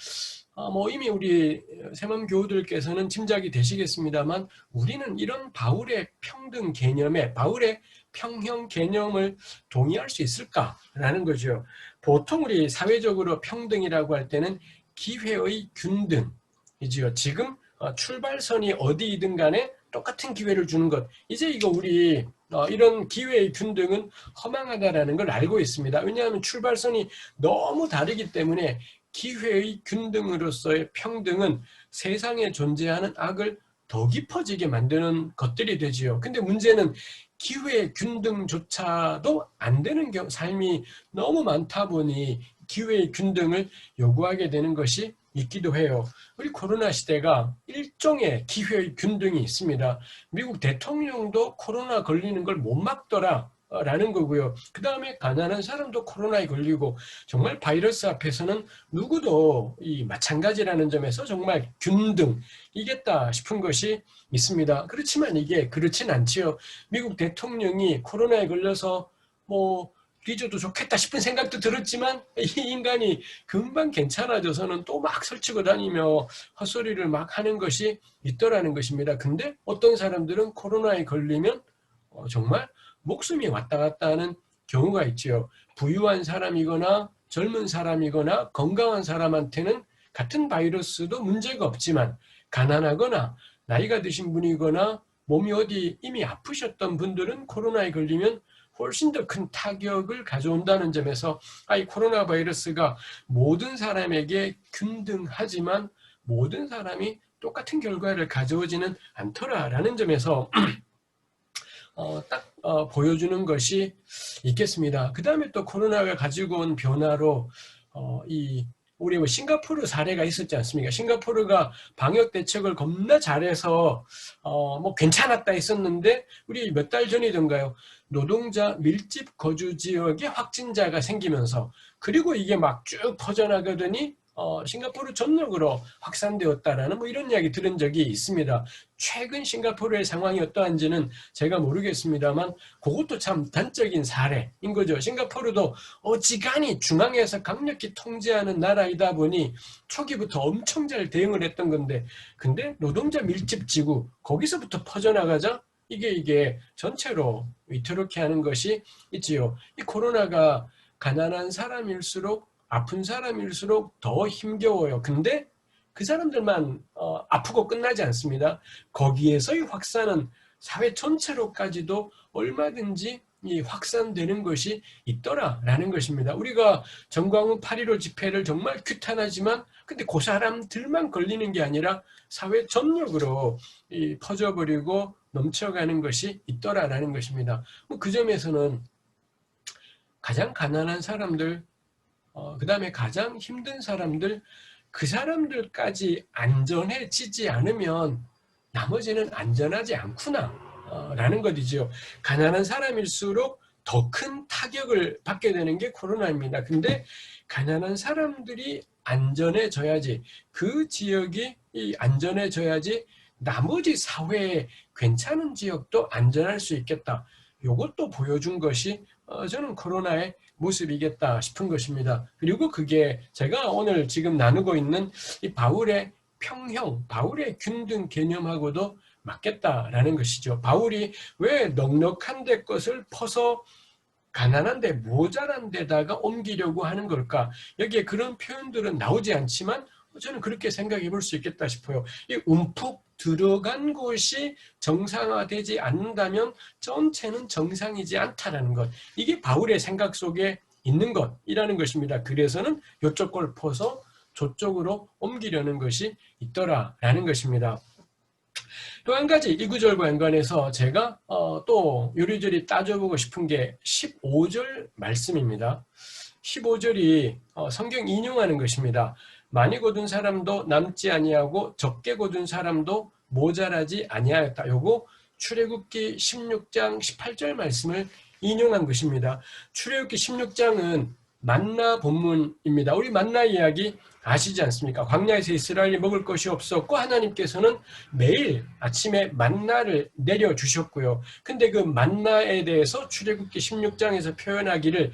뭐 이미 우리 새맘 교우들께서는 짐작이 되시겠습니다만 우리는 이런 바울의 평등 개념에 바울의 평형 개념을 동의할 수 있을까라는 거죠. 보통 우리 사회적으로 평등이라고 할 때는 기회의 균등이지요. 지금 출발선이 어디이든 간에 똑같은 기회를 주는 것. 이제 이거 우리 이런 기회의 균등은 허망하다라는 걸 알고 있습니다. 왜냐하면 출발선이 너무 다르기 때문에 기회의 균등으로서의 평등은 세상에 존재하는 악을 더 깊어지게 만드는 것들이 되지요. 근데 문제는 기회의 균등조차도 안 되는 삶이 너무 많다 보니 기회의 균등을 요구하게 되는 것이 있기도 해요. 우리 코로나 시대가 일종의 기회의 균등이 있습니다. 미국 대통령도 코로나 걸리는 걸 못 막더라 라는 거고요. 그 다음에 가난한 사람도 코로나에 걸리고 정말 바이러스 앞에서는 누구도 이 마찬가지라는 점에서 정말 균등이겠다 싶은 것이 있습니다. 그렇지만 이게 그렇진 않지요. 미국 대통령이 코로나에 걸려서 뭐 뒤져도 좋겠다 싶은 생각도 들었지만 이 인간이 금방 괜찮아져서는 또 막 설치고 다니며 헛소리를 막 하는 것이 있더라는 것입니다. 근데 어떤 사람들은 코로나에 걸리면 정말 목숨이 왔다 갔다 하는 경우가 있지요. 부유한 사람이거나 젊은 사람이거나 건강한 사람한테는 같은 바이러스도 문제가 없지만 가난하거나 나이가 드신 분이거나 몸이 어디 이미 아프셨던 분들은 코로나에 걸리면 훨씬 더 큰 타격을 가져온다는 점에서 이 코로나 바이러스가 모든 사람에게 균등하지만 모든 사람이 똑같은 결과를 가져오지는 않더라라는 점에서 딱 보여주는 것이 있겠습니다. 그 다음에 또 코로나가 가지고 온 변화로 우리 뭐 싱가포르 사례가 있었지 않습니까? 싱가포르가 방역 대책을 겁나 잘해서 뭐 괜찮았다 했었는데 우리 몇 달 전이던가요? 노동자 밀집 거주 지역에 확진자가 생기면서 그리고 이게 막 쭉 퍼져나가더니 싱가포르 전역으로 확산되었다라는 뭐 이런 이야기 들은 적이 있습니다. 최근 싱가포르의 상황이 어떠한지는 제가 모르겠습니다만 그것도 참 단적인 사례인 거죠. 싱가포르도 어지간히 중앙에서 강력히 통제하는 나라이다 보니 초기부터 엄청 잘 대응을 했던 건데 근데 노동자 밀집 지구 거기서부터 퍼져나가자 이게 전체로 위태롭게 하는 것이 있지요. 이 코로나가 가난한 사람일수록 아픈 사람일수록 더 힘겨워요. 근데 그 사람들만 아프고 끝나지 않습니다. 거기에서의 확산은 사회 전체로까지도 얼마든지 이 확산되는 것이 있더라라는 것입니다. 우리가 정광훈 8.15 집회를 정말 규탄하지만 근데 그 사람들만 걸리는 게 아니라 사회 전역으로 퍼져버리고 넘쳐가는 것이 있더라라는 것입니다. 그 점에서는 가장 가난한 사람들 그 다음에 가장 힘든 사람들, 그 사람들까지 안전해지지 않으면 나머지는 안전하지 않구나 라는 것이죠. 가난한 사람일수록 더 큰 타격을 받게 되는 게 코로나입니다. 근데 가난한 사람들이 안전해져야지 그 지역이 안전해져야지 나머지 사회에 괜찮은 지역도 안전할 수 있겠다. 이것도 보여준 것이 저는 코로나의 모습이겠다 싶은 것입니다. 그리고 그게 제가 오늘 지금 나누고 있는 이 바울의 평형, 바울의 균등 개념하고도 맞겠다라는 것이죠. 바울이 왜 넉넉한 데 것을 퍼서 가난한 데 모자란 데다가 옮기려고 하는 걸까? 여기에 그런 표현들은 나오지 않지만 저는 그렇게 생각해 볼 수 있겠다 싶어요. 이 움푹 들어간 곳이 정상화되지 않는다면 전체는 정상이지 않다라는 것. 이게 바울의 생각 속에 있는 것이라는 것입니다. 그래서는 이쪽 걸 퍼서 저쪽으로 옮기려는 것이 있더라라는 것입니다. 또 한 가지 이 구절과 연관해서 제가 또 요리조리 따져보고 싶은 게 15절 말씀입니다. 15절이 성경 인용하는 것입니다. 많이 거둔 사람도 남지 아니하고 적게 거둔 사람도 모자라지 아니하였다. 요거 출애굽기 16장 18절 말씀을 인용한 것입니다. 출애굽기 16장은 만나 본문입니다. 우리 만나 이야기 아시지 않습니까? 광야에서 이스라엘이 먹을 것이 없었고 하나님께서는 매일 아침에 만나를 내려주셨고요. 근데 그 만나에 대해서 출애굽기 16장에서 표현하기를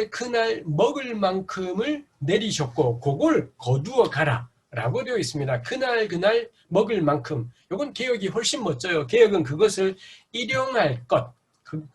그날 먹을 만큼을 내리셨고 그걸 거두어 가라 라고 되어 있습니다. 그날 먹을 만큼. 이건 개역이 훨씬 멋져요. 개역은 그것을 일용할 것.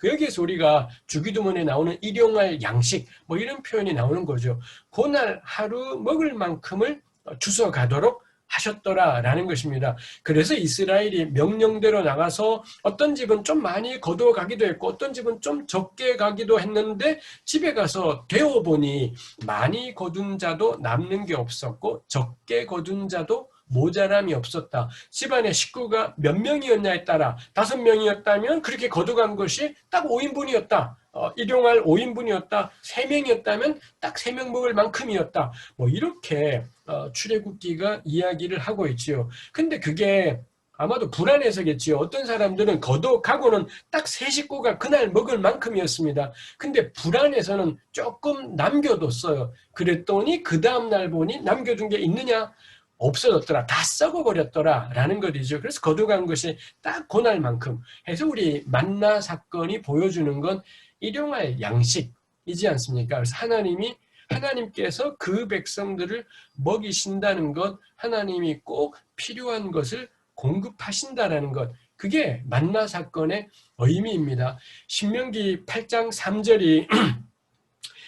여기에서 우리가 주기도문에 나오는 일용할 양식 뭐 이런 표현이 나오는 거죠. 그날 하루 먹을 만큼을 주워 가도록 하셨더라라는 것입니다. 그래서 이스라엘이 명령대로 나가서 어떤 집은 좀 많이 거두어 가기도 했고 어떤 집은 좀 적게 가기도 했는데 집에 가서 되어보니 많이 거둔 자도 남는 게 없었고 적게 거둔 자도 모자람이 없었다. 집안의 식구가 몇 명이었냐에 따라 5명이었다면 그렇게 거두간 것이 딱 5인분이었다. 일용할 5인분이었다. 3명이었다면 딱 3명 먹을 만큼이었다. 뭐 이렇게 출애굽기가 이야기를 하고 있지요. 근데 그게 아마도 불안해서겠지요. 어떤 사람들은 거둬가고는 딱 3식구가 그날 먹을 만큼이었습니다. 근데 불안해서는 조금 남겨뒀어요. 그랬더니 그 다음날 보니 남겨둔 게 있느냐? 없어졌더라. 다 썩어버렸더라. 라는 것이죠. 그래서 거두간 것이 딱 그날만큼 해서 우리 만나 사건이 보여주는 건 일용할 양식이지 않습니까? 그래서 하나님께서 그 백성들을 먹이신다는 것, 하나님이 꼭 필요한 것을 공급하신다라는 것, 그게 만나 사건의 의미입니다. 신명기 8장 3절이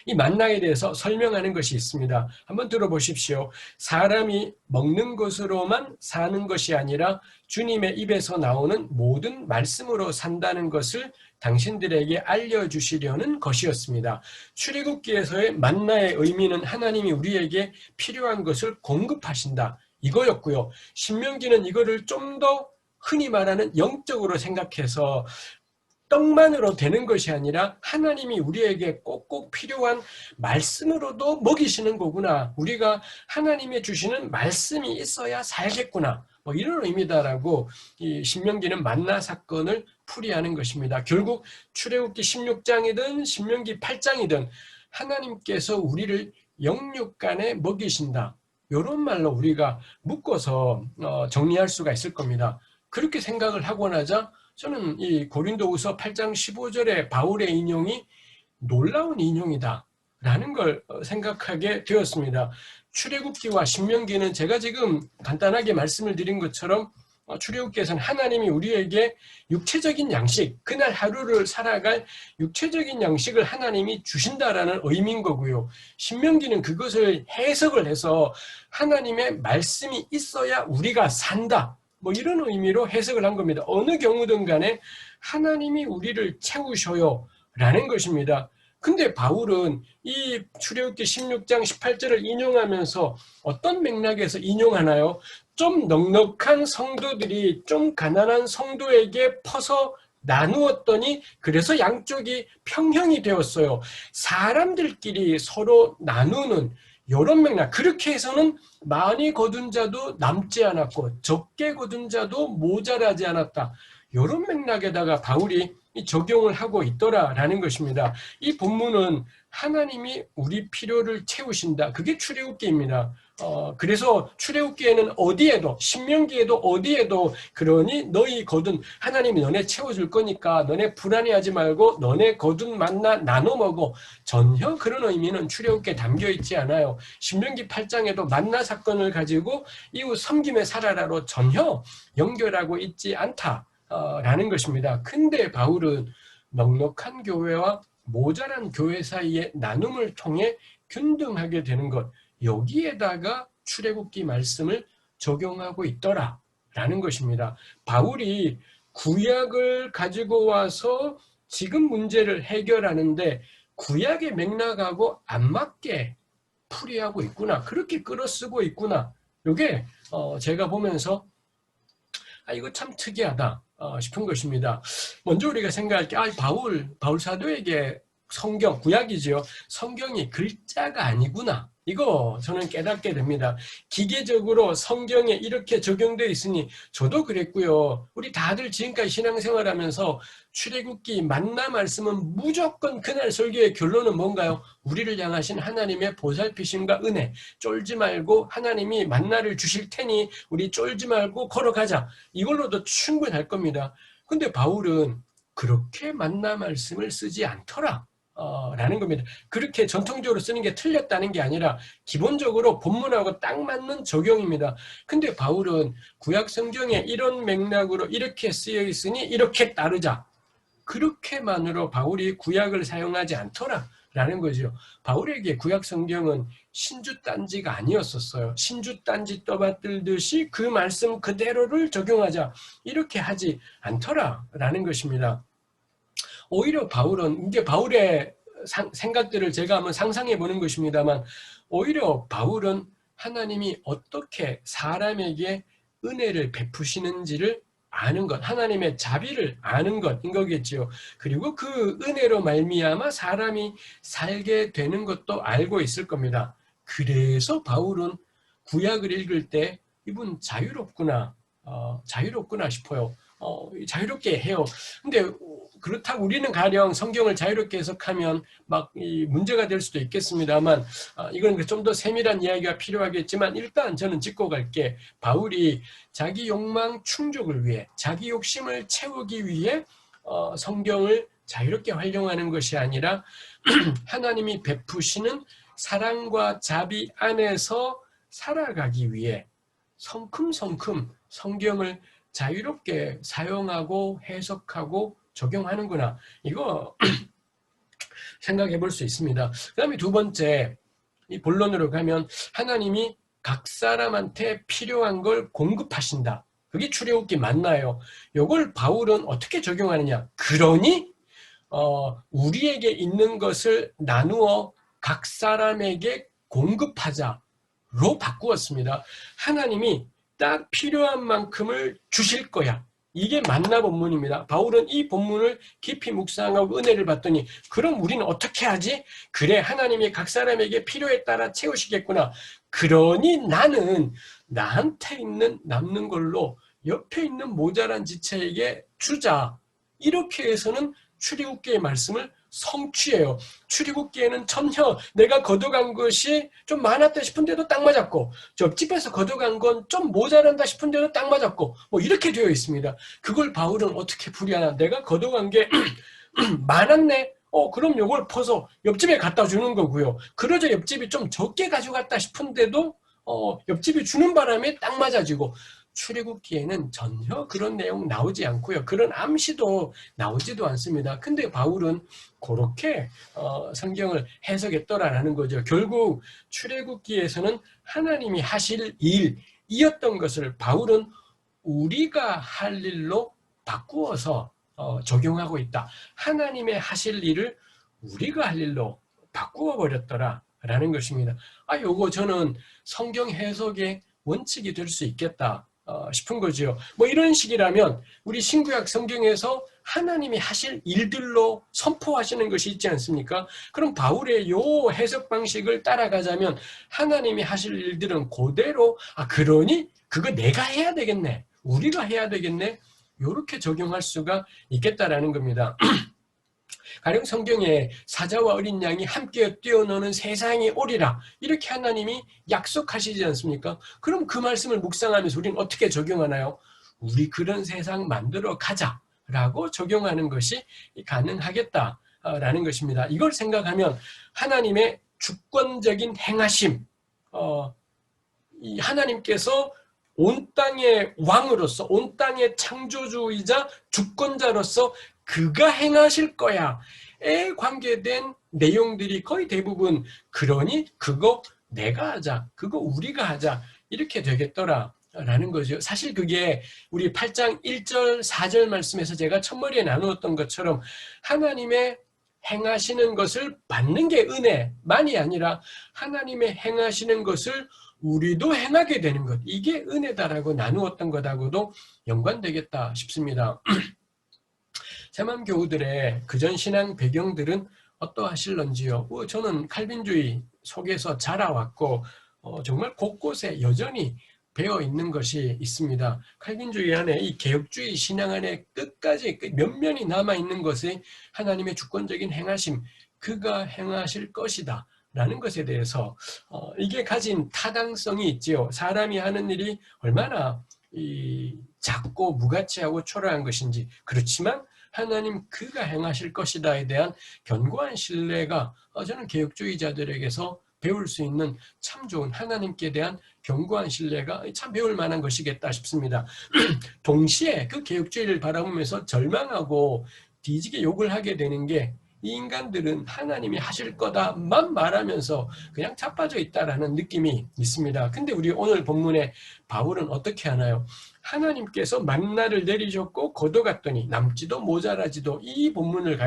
이 만나에 대해서 설명하는 것이 있습니다. 한번 들어보십시오. 사람이 먹는 것으로만 사는 것이 아니라 주님의 입에서 나오는 모든 말씀으로 산다는 것을 당신들에게 알려주시려는 것이었습니다. 출애굽기에서의 만나의 의미는 하나님이 우리에게 필요한 것을 공급하신다. 이거였고요. 신명기는 이거를 좀 더 흔히 말하는 영적으로 생각해서 떡만으로 되는 것이 아니라 하나님이 우리에게 꼭꼭 필요한 말씀으로도 먹이시는 거구나. 우리가 하나님이 주시는 말씀이 있어야 살겠구나. 뭐 이런 의미다라고 이 신명기는 만나 사건을 풀이하는 것입니다. 결국 출애굽기 16장이든 신명기 8장이든 하나님께서 우리를 영육간에 먹이신다. 이런 말로 우리가 묶어서 정리할 수가 있을 겁니다. 그렇게 생각을 하고 나자 저는 이 고린도후서 8장 15절의 바울의 인용이 놀라운 인용이다 라는 걸 생각하게 되었습니다. 출애굽기와 신명기는 제가 지금 간단하게 말씀을 드린 것처럼 출애굽기에서는 하나님이 우리에게 육체적인 양식, 그날 하루를 살아갈 육체적인 양식을 하나님이 주신다라는 의미인 거고요. 신명기는 그것을 해석을 해서 하나님의 말씀이 있어야 우리가 산다. 뭐 이런 의미로 해석을 한 겁니다. 어느 경우든 간에 하나님이 우리를 채우셔요 라는 것입니다. 근데 바울은 이 출애굽기 16장 18절을 인용하면서 어떤 맥락에서 인용하나요? 좀 넉넉한 성도들이 좀 가난한 성도에게 퍼서 나누었더니 그래서 양쪽이 평형이 되었어요. 사람들끼리 서로 나누는 이런 맥락. 그렇게 해서는 많이 거둔 자도 남지 않았고 적게 거둔 자도 모자라지 않았다. 이런 맥락에다가 바울이 적용을 하고 있더라라는 것입니다. 이 본문은 하나님이 우리 필요를 채우신다. 그게 출애굽기입니다. 그래서 출애굽기에는 어디에도 신명기에도 어디에도 그러니 너희 거둔 하나님이 너네 채워줄 거니까 너네 불안해하지 말고 너네 거둔 만나 나눠 먹어. 전혀 그런 의미는 출애굽기에 담겨 있지 않아요. 신명기 8장에도 만나 사건을 가지고 이후 섬김에 살아라로 전혀 연결하고 있지 않다라는 것입니다. 근데 바울은 넉넉한 교회와 모자란 교회 사이의 나눔을 통해 균등하게 되는 것, 여기에다가 출애굽기 말씀을 적용하고 있더라라는 것입니다. 바울이 구약을 가지고 와서 지금 문제를 해결하는데 구약의 맥락하고 안 맞게 풀이하고 있구나. 그렇게 끌어쓰고 있구나. 이게 제가 보면서 이거 참 특이하다 싶은 것입니다. 먼저 우리가 생각할 게 바울 사도에게 성경, 구약이죠. 성경이 글자가 아니구나 이거 저는 깨닫게 됩니다. 기계적으로 성경에 이렇게 적용되어 있으니 저도 그랬고요. 우리 다들 지금까지 신앙생활하면서 출애굽기 만나 말씀은 무조건 그날 설교의 결론은 뭔가요? 우리를 향하신 하나님의 보살피심과 은혜. 쫄지 말고 하나님이 만나를 주실 테니 우리 쫄지 말고 걸어가자. 이걸로도 충분할 겁니다. 근데 바울은 그렇게 만나 말씀을 쓰지 않더라. 라는 겁니다. 그렇게 전통적으로 쓰는 게 틀렸다는 게 아니라 기본적으로 본문하고 딱 맞는 적용입니다. 근데 바울은 구약 성경에 이런 맥락으로 이렇게 쓰여 있으니 이렇게 따르자. 그렇게만으로 바울이 구약을 사용하지 않더라 라는 거죠. 바울에게 구약 성경은 신주단지가 아니었었어요. 신주단지 떠받들듯이 그 말씀 그대로를 적용하자 이렇게 하지 않더라 라는 것입니다. 오히려 바울은, 이게 바울의 생각들을 제가 한번 상상해 보는 것입니다만, 오히려 바울은 하나님이 어떻게 사람에게 은혜를 베푸시는지를 아는 것, 하나님의 자비를 아는 것인 거겠지요. 그리고 그 은혜로 말미암아 사람이 살게 되는 것도 알고 있을 겁니다. 그래서 바울은 구약을 읽을 때 이분 자유롭구나 싶어요. 자유롭게 해요. 근데 그렇다고 우리는 가령 성경을 자유롭게 해석하면 막 문제가 될 수도 있겠습니다만, 이건 좀 더 세밀한 이야기가 필요하겠지만 일단 저는 짚고 갈게. 바울이 자기 욕망 충족을 위해, 자기 욕심을 채우기 위해 성경을 자유롭게 활용하는 것이 아니라 하나님이 베푸시는 사랑과 자비 안에서 살아가기 위해 성큼성큼 성경을 자유롭게 사용하고 해석하고 적용하는구나. 이거 생각해 볼 수 있습니다. 그 다음에 두 번째, 이 본론으로 가면 하나님이 각 사람한테 필요한 걸 공급하신다. 그게 출애굽기 맞나요? 이걸 바울은 어떻게 적용하느냐. 그러니 우리에게 있는 것을 나누어 각 사람에게 공급하자로 바꾸었습니다. 하나님이 딱 필요한 만큼을 주실 거야. 이게 만나 본문입니다. 바울은 이 본문을 깊이 묵상하고 은혜를 받더니 그럼 우리는 어떻게 하지? 그래, 하나님이 각 사람에게 필요에 따라 채우시겠구나. 그러니 나는 나한테 있는 남는 걸로 옆에 있는 모자란 지체에게 주자. 이렇게 해서는 출애굽기의 말씀을 성취해요. 출애굽기에는 전혀 내가 거둬간 것이 좀 많았다 싶은데도 딱 맞았고, 옆집에서 거둬간 건 좀 모자란다 싶은데도 딱 맞았고, 뭐 이렇게 되어 있습니다. 그걸 바울은 어떻게 풀이하나? 내가 거둬간 게 많았네. 그럼 요걸 퍼서 옆집에 갖다 주는 거고요. 그러자 옆집이 좀 적게 가져갔다 싶은데도 옆집이 주는 바람에 딱 맞아지고, 출애굽기에는 전혀 그런 내용 나오지 않고요. 그런 암시도 나오지도 않습니다. 근데 바울은 그렇게 성경을 해석했더라라는 거죠. 결국 출애굽기에서는 하나님이 하실 일이었던 것을 바울은 우리가 할 일로 바꾸어서 적용하고 있다. 하나님의 하실 일을 우리가 할 일로 바꾸어 버렸더라라는 것입니다. 요거 저는 성경 해석의 원칙이 될 수 있겠다 싶은 거죠. 뭐 이런 식이라면 우리 신구약 성경에서 하나님이 하실 일들로 선포하시는 것이 있지 않습니까? 그럼 바울의 요 해석 방식을 따라가자면 하나님이 하실 일들은 그대로 그러니 그거 내가 해야 되겠네. 우리가 해야 되겠네. 이렇게 적용할 수가 있겠다라는 겁니다. 가령 성경에 사자와 어린 양이 함께 뛰어노는 세상이 오리라 이렇게 하나님이 약속하시지 않습니까? 그럼 그 말씀을 묵상하면서 우리는 어떻게 적용하나요? 우리 그런 세상 만들어 가자라고 적용하는 것이 가능하겠다라는 것입니다. 이걸 생각하면 하나님의 주권적인 행하심, 이 하나님께서 온 땅의 왕으로서, 온 땅의 창조주이자 주권자로서 그가 행하실 거야에 관계된 내용들이 거의 대부분 그러니 그거 내가 하자, 그거 우리가 하자 이렇게 되겠더라라는 거죠. 사실 그게 우리 8장 1절 4절 말씀에서 제가 첫머리에 나누었던 것처럼 하나님의 행하시는 것을 받는 게 은혜만이 아니라 하나님의 행하시는 것을 우리도 행하게 되는 것, 이게 은혜다라고 나누었던 것하고도 연관되겠다 싶습니다. 새맘교우들의 그전 신앙 배경들은 어떠하실런지요? 저는 칼빈주의 속에서 자라왔고 정말 곳곳에 여전히 배어 있는 것이 있습니다. 칼빈주의 안에 이 개혁주의 신앙 안에 끝까지 면면이 남아 있는 것이 하나님의 주권적인 행하심, 그가 행하실 것이다 라는 것에 대해서 이게 가진 타당성이 있지요. 사람이 하는 일이 얼마나 작고 무가치하고 초라한 것인지, 그렇지만 하나님 그가 행하실 것이다에 대한 견고한 신뢰가 저는 개혁주의자들에게서 배울 수 있는 참 좋은, 하나님께 대한 견고한 신뢰가 참 배울 만한 것이겠다 싶습니다. 동시에 그 개혁주의를 바라보면서 절망하고 뒤지게 욕을 하게 되는 게, 이 인간들은 하나님이 하실 거다만 말하면서 그냥 자빠져 있다라는 느낌이 있습니다. 근데 우리 오늘 본문에 바울은 어떻게 하나요? 하나님께서 만나를 내리셨고 거둬갔더니 남지도 모자라지도, 이 본문을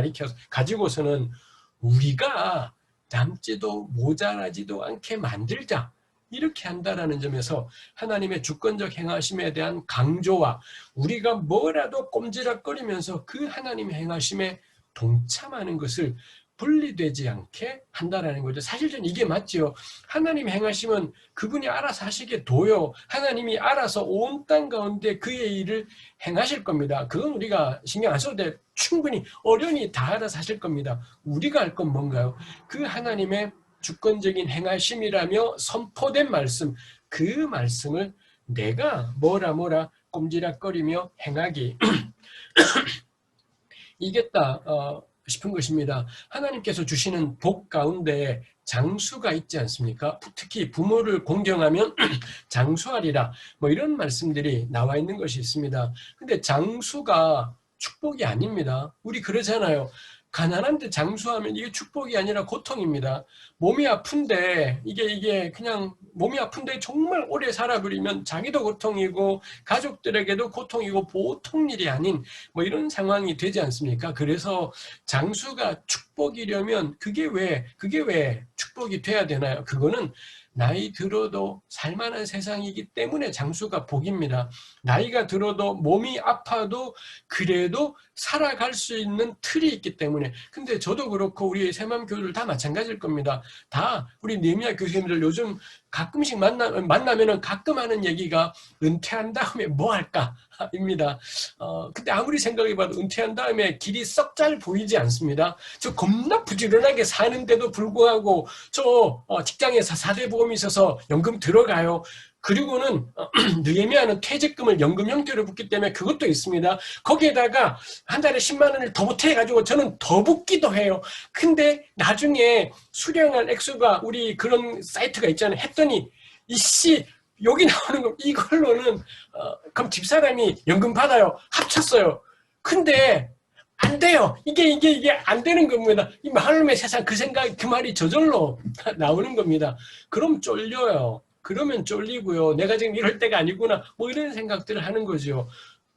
가지고서는 우리가 남지도 모자라지도 않게 만들자, 이렇게 한다라는 점에서 하나님의 주권적 행하심에 대한 강조와 우리가 뭐라도 꼼지락거리면서 그 하나님의 행하심에 동참하는 것을 분리되지 않게 한다라는 거죠. 사실 저는 이게 맞지요. 하나님 행하심은 그분이 알아서 하시게 둬요. 하나님이 알아서 온 땅 가운데 그의 일을 행하실 겁니다. 그건 우리가 신경 안 써도 돼. 충분히 어련히 다 알아서 하실 겁니다. 우리가 할 건 뭔가요? 그 하나님의 주권적인 행하심이라며 선포된 말씀, 그 말씀을 내가 뭐라 꼼지락거리며 행하기 이겠다 싶은 것입니다. 하나님께서 주시는 복 가운데 장수가 있지 않습니까? 특히 부모를 공경하면 장수하리라, 뭐 이런 말씀들이 나와 있는 것이 있습니다. 근데 장수가 축복이 아닙니다. 우리 그러잖아요. 가난한데 장수하면 이게 축복이 아니라 고통입니다. 몸이 아픈데 이게 그냥 몸이 아픈데 정말 오래 살아버리면 자기도 고통이고 가족들에게도 고통이고 보통 일이 아닌 뭐 이런 상황이 되지 않습니까? 그래서 장수가 축복이려면 그게 왜 축복이 돼야 되나요? 그거는 나이 들어도 살만한 세상이기 때문에 장수가 복입니다. 나이가 들어도 몸이 아파도 그래도 살아갈 수 있는 틀이 있기 때문에. 근데 저도 그렇고 우리 새마음 교회들 다 마찬가지일 겁니다. 다 우리 네미야 교수님들 요즘 가끔씩 만나면은 가끔 하는 얘기가 은퇴한 다음에 뭐 할까? 입니다. 근데 아무리 생각해봐도 은퇴한 다음에 길이 썩 잘 보이지 않습니다. 저 겁나 부지런하게 사는데도 불구하고 저 직장에서 4대 보험이 있어서 연금 들어가요. 그리고는 느헤미야는 퇴직금을 연금 형태로 붓기 때문에 그것도 있습니다. 거기에다가 한 달에 10만 원을 더 보태가지고 저는 더 붓기도 해요. 근데 나중에 수령할 액수가 우리 그런 사이트가 있잖아요. 했더니 이씨 여기 나오는 거 이걸로는 그럼 집사람이 연금 받아요. 합쳤어요. 근데 안 돼요. 이게 안 되는 겁니다. 이 하나님의 세상 그 생각 그 말이 저절로 나오는 겁니다. 그럼 쫄려요. 그러면 쫄리고요. 내가 지금 이럴 때가 아니구나. 뭐 이런 생각들을 하는 거죠.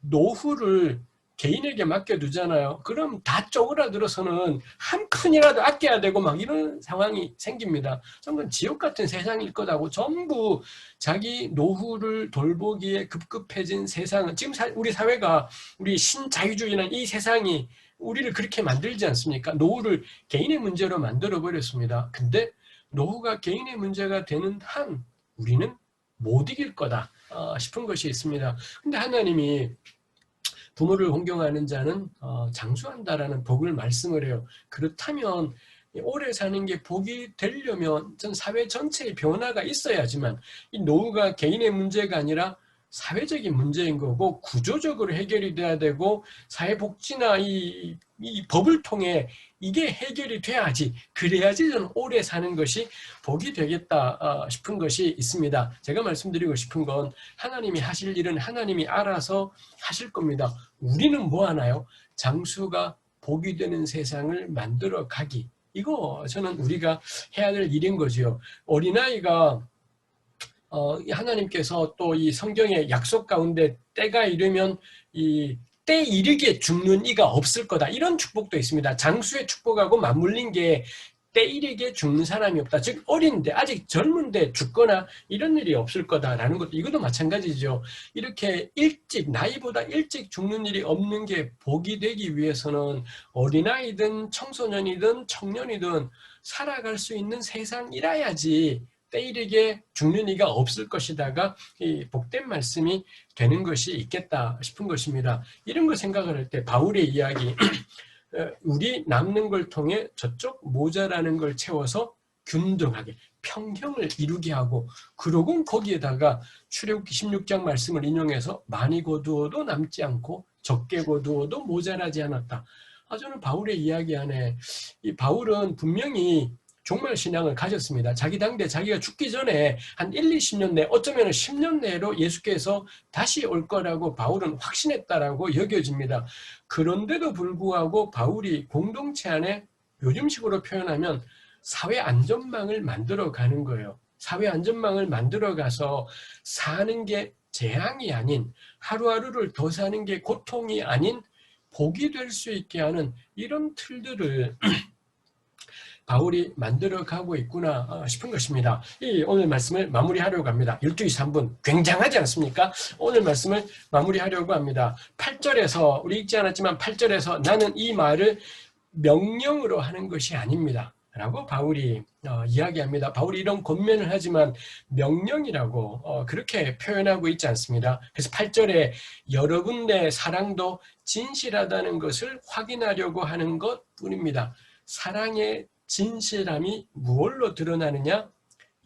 노후를 개인에게 맡겨두잖아요. 그럼 다 쪼그라들어서는 한 푼이라도 아껴야 되고 막 이런 상황이 생깁니다. 정말 지옥 같은 세상일 거다고 전부 자기 노후를 돌보기에 급급해진 세상은 지금 우리 사회가 우리 신자유주의는 이 세상이 우리를 그렇게 만들지 않습니까? 노후를 개인의 문제로 만들어버렸습니다. 근데 노후가 개인의 문제가 되는 한 우리는 못 이길 거다 싶은 것이 있습니다. 근데 하나님이 부모를 공경하는 자는 장수한다라는 복을 말씀을 해요. 그렇다면 오래 사는 게 복이 되려면 전 사회 전체의 변화가 있어야지만 이 노후가 개인의 문제가 아니라 사회적인 문제인 거고 구조적으로 해결이 돼야 되고 사회복지나 이 법을 통해 이게 해결이 돼야지, 그래야지 저는 오래 사는 것이 복이 되겠다 싶은 것이 있습니다. 제가 말씀드리고 싶은 건 하나님이 하실 일은 하나님이 알아서 하실 겁니다. 우리는 뭐 하나요? 장수가 복이 되는 세상을 만들어 가기. 이거 저는 우리가 해야 될 일인 거죠. 어린아이가 하나님께서 또 이 성경의 약속 가운데 때가 이르면 이 때 이르게 죽는 이가 없을 거다. 이런 축복도 있습니다. 장수의 축복하고 맞물린 게 때이르게 죽는 사람이 없다. 즉 어린데 아직 젊은데 죽거나 이런 일이 없을 거다라는 것도 이것도 마찬가지죠. 이렇게 일찍 나이보다 일찍 죽는 일이 없는 게 복이 되기 위해서는 어린아이든 청소년이든 청년이든 살아갈 수 있는 세상이라야지 때이르게 죽는 이가 없을 것이다가 이 복된 말씀이 되는 것이 있겠다 싶은 것입니다. 이런 거 생각을 할 때 바울의 이야기 우리 남는 걸 통해 저쪽 모자라는 걸 채워서 균등하게 평형을 이루게 하고 그러고 거기에다가 출애굽기 16장 말씀을 인용해서 많이 거두어도 남지 않고 적게 거두어도 모자라지 않았다. 저는 바울의 이야기 안에 이 바울은 분명히 종말 신앙을 가졌습니다. 자기 당대 자기가 죽기 전에 한 1, 20년 내 어쩌면 10년 내로 예수께서 다시 올 거라고 바울은 확신했다라고 여겨집니다. 그런데도 불구하고 바울이 공동체 안에 요즘식으로 표현하면 사회 안전망을 만들어 가는 거예요. 사회 안전망을 만들어 가서 사는 게 재앙이 아닌 하루하루를 더 사는 게 고통이 아닌 복이 될 수 있게 하는 이런 틀들을 바울이 만들어가고 있구나 싶은 것입니다. 오늘 말씀을 마무리하려고 합니다. 12시 3분 굉장하지 않습니까? 오늘 말씀을 마무리하려고 합니다. 8절에서 우리 읽지 않았지만 8절에서 나는 이 말을 명령으로 하는 것이 아닙니다. 라고 바울이 이야기합니다. 바울이 이런 권면을 하지만 명령이라고 그렇게 표현하고 있지 않습니다. 그래서 8절에 여러분의 사랑도 진실하다는 것을 확인하려고 하는 것뿐입니다. 사랑의 진실함이 무엇로 드러나느냐?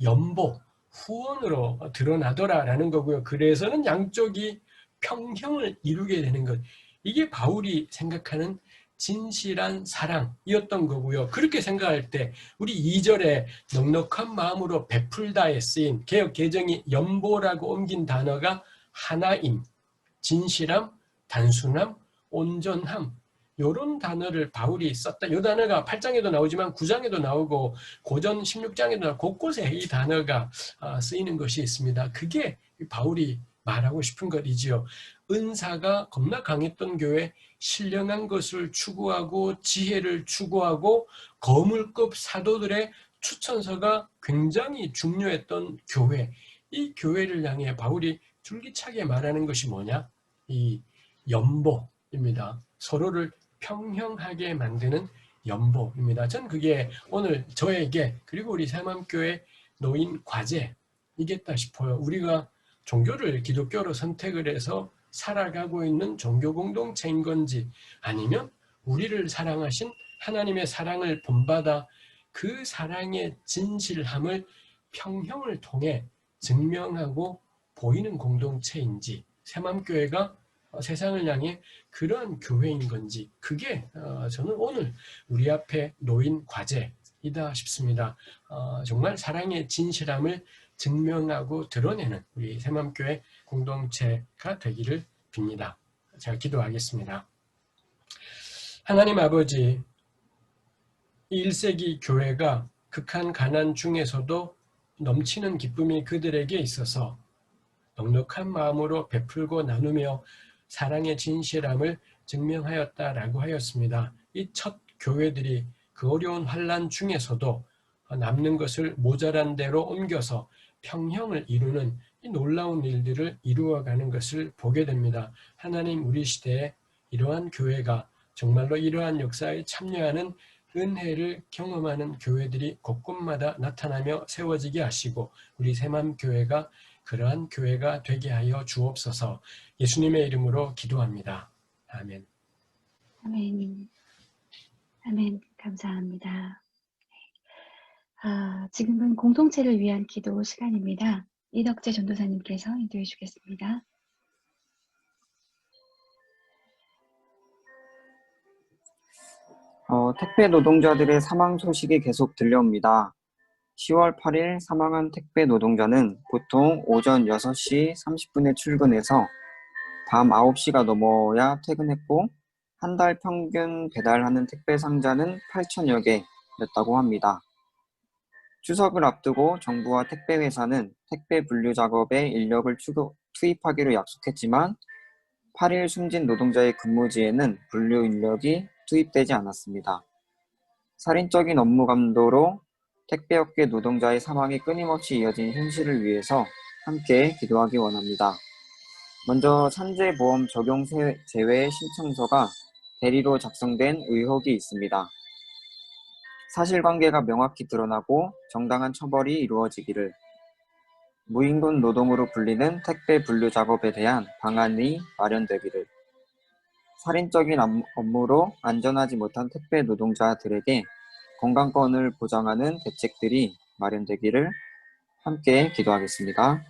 연보, 후원으로 드러나더라라는 거고요. 그래서는 양쪽이 평형을 이루게 되는 것. 이게 바울이 생각하는 진실한 사랑이었던 거고요. 그렇게 생각할 때 우리 2절에 넉넉한 마음으로 베풀다에 쓰인 개역 개정이 연보라고 옮긴 단어가 하나임, 진실함, 단순함, 온전함 이런 단어를 바울이 썼다. 이 단어가 8장에도 나오지만 9장에도 나오고 고전 16장에도 나오고 곳곳에 이 단어가 쓰이는 것이 있습니다. 그게 바울이 말하고 싶은 것이지요. 은사가 겁나 강했던 교회, 신령한 것을 추구하고 지혜를 추구하고 거물급 사도들의 추천서가 굉장히 중요했던 교회, 이 교회를 향해 바울이 줄기차게 말하는 것이 뭐냐? 이 연보입니다. 서로를 평형하게 만드는 연보입니다. 전 그게 오늘 저에게 그리고 우리 새마음교회 노인 과제이겠다 싶어요. 우리가 종교를 기독교로 선택을 해서 살아가고 있는 종교 공동체인 건지 아니면 우리를 사랑하신 하나님의 사랑을 본받아 그 사랑의 진실함을 평형을 통해 증명하고 보이는 공동체인지 새마음교회가 세상을 향해 그런 교회인 건지 그게 저는 오늘 우리 앞에 놓인 과제이다 싶습니다. 정말 사랑의 진실함을 증명하고 드러내는 우리 새마음교회 공동체가 되기를 빕니다. 제가 기도하겠습니다. 하나님 아버지, 이 1세기 교회가 극한 가난 중에서도 넘치는 기쁨이 그들에게 있어서 넉넉한 마음으로 베풀고 나누며 사랑의 진실함을 증명하였다라고 하였습니다. 이 첫 교회들이 그 어려운 환난 중에서도 남는 것을 모자란 대로 옮겨서 평형을 이루는 이 놀라운 일들을 이루어가는 것을 보게 됩니다. 하나님, 우리 시대에 이러한 교회가 정말로 이러한 역사에 참여하는 은혜를 경험하는 교회들이 곳곳마다 나타나며 세워지게 하시고 우리 새마음교회가 그러한 교회가 되게 하여 주옵소서. 예수님의 이름으로 기도합니다. 아멘. 아멘. 아멘. 감사합니다. 지금은 공동체를 위한 기도 시간입니다. 이덕재 전도사님께서 인도해 주겠습니다. 택배 노동자들의 사망 소식이 계속 들려옵니다. 10월 8일 사망한 택배 노동자는 보통 오전 6시 30분에 출근해서 밤 9시가 넘어야 퇴근했고 한 달 평균 배달하는 택배 상자는 8,000여 개였다고 합니다. 추석을 앞두고 정부와 택배 회사는 택배 분류 작업에 인력을 투입하기로 약속했지만 8일 숨진 노동자의 근무지에는 분류 인력이 투입되지 않았습니다. 살인적인 업무 감도로 택배업계 노동자의 사망이 끊임없이 이어진 현실을 위해서 함께 기도하기 원합니다. 먼저 산재보험 적용 제외 신청서가 대리로 작성된 의혹이 있습니다. 사실관계가 명확히 드러나고 정당한 처벌이 이루어지기를, 무임금 노동으로 불리는 택배 분류 작업에 대한 방안이 마련되기를, 살인적인 업무로 안전하지 못한 택배 노동자들에게 건강권을 보장하는 대책들이 마련되기를 함께 기도하겠습니다.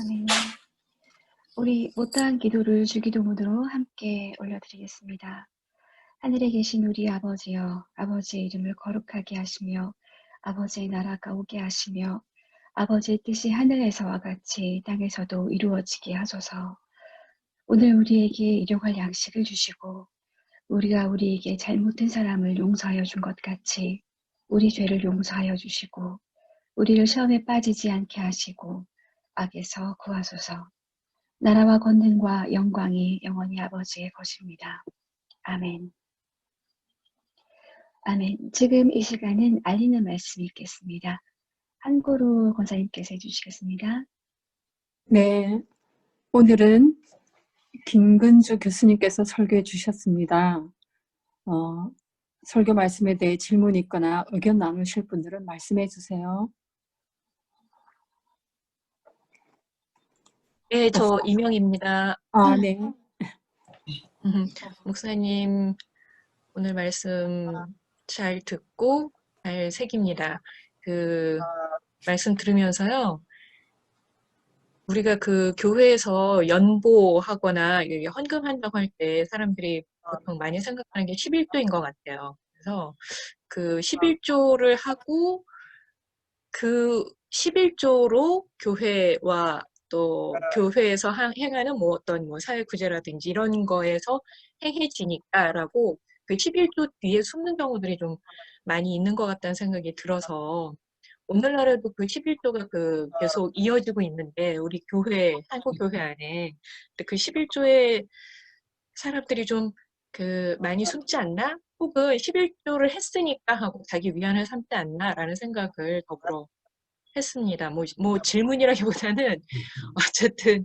아멘. 우리 못다한 기도를 주기도문으로 함께 올려드리겠습니다. 하늘에 계신 우리 아버지여, 아버지의 이름을 거룩하게 하시며 아버지의 나라가 오게 하시며 아버지의 뜻이 하늘에서와 같이 땅에서도 이루어지게 하소서. 오늘 우리에게 일용할 양식을 주시고 우리가 우리에게 잘못한 사람을 용서하여 준 것 같이 우리 죄를 용서하여 주시고 우리를 시험에 빠지지 않게 하시고 악에서 구하소서. 나라와 권능과 영광이 영원히 아버지의 것입니다. 아멘. 아멘. 지금 이 시간은 알리는 말씀이 있겠습니다. 한고루 권사님께서 해주시겠습니다. 네, 오늘은 김근주 교수님께서 설교해 주셨습니다. 설교 말씀에 대해 질문이 있거나 의견 나누실 분들은 말씀해 주세요. 네, 저 이명입니다. 네. 목사님 오늘 말씀 잘 듣고 잘 새깁니다. 그 말씀 들으면서요. 우리가 그 교회에서 연보하거나 헌금한다고 할 때 사람들이 보통 많이 생각하는 게 11조인 것 같아요. 그래서 그 11조를 하고 그 11조로 교회와 또 교회에서 행하는 뭐 어떤 뭐 사회구제라든지 이런 거에서 행해지니까라고 그 11조 뒤에 숨는 경우들이 좀 많이 있는 것 같다는 생각이 들어서 오늘날에도 그 11조가 그 계속 이어지고 있는데 우리 교회, 한국 교회 안에 그 11조에 사람들이 좀 그 많이 숨지 않나? 혹은 11조를 했으니까 하고 자기 위안을 삼지 않나라는 생각을 더불어 했습니다. 뭐 질문이라기보다는 어쨌든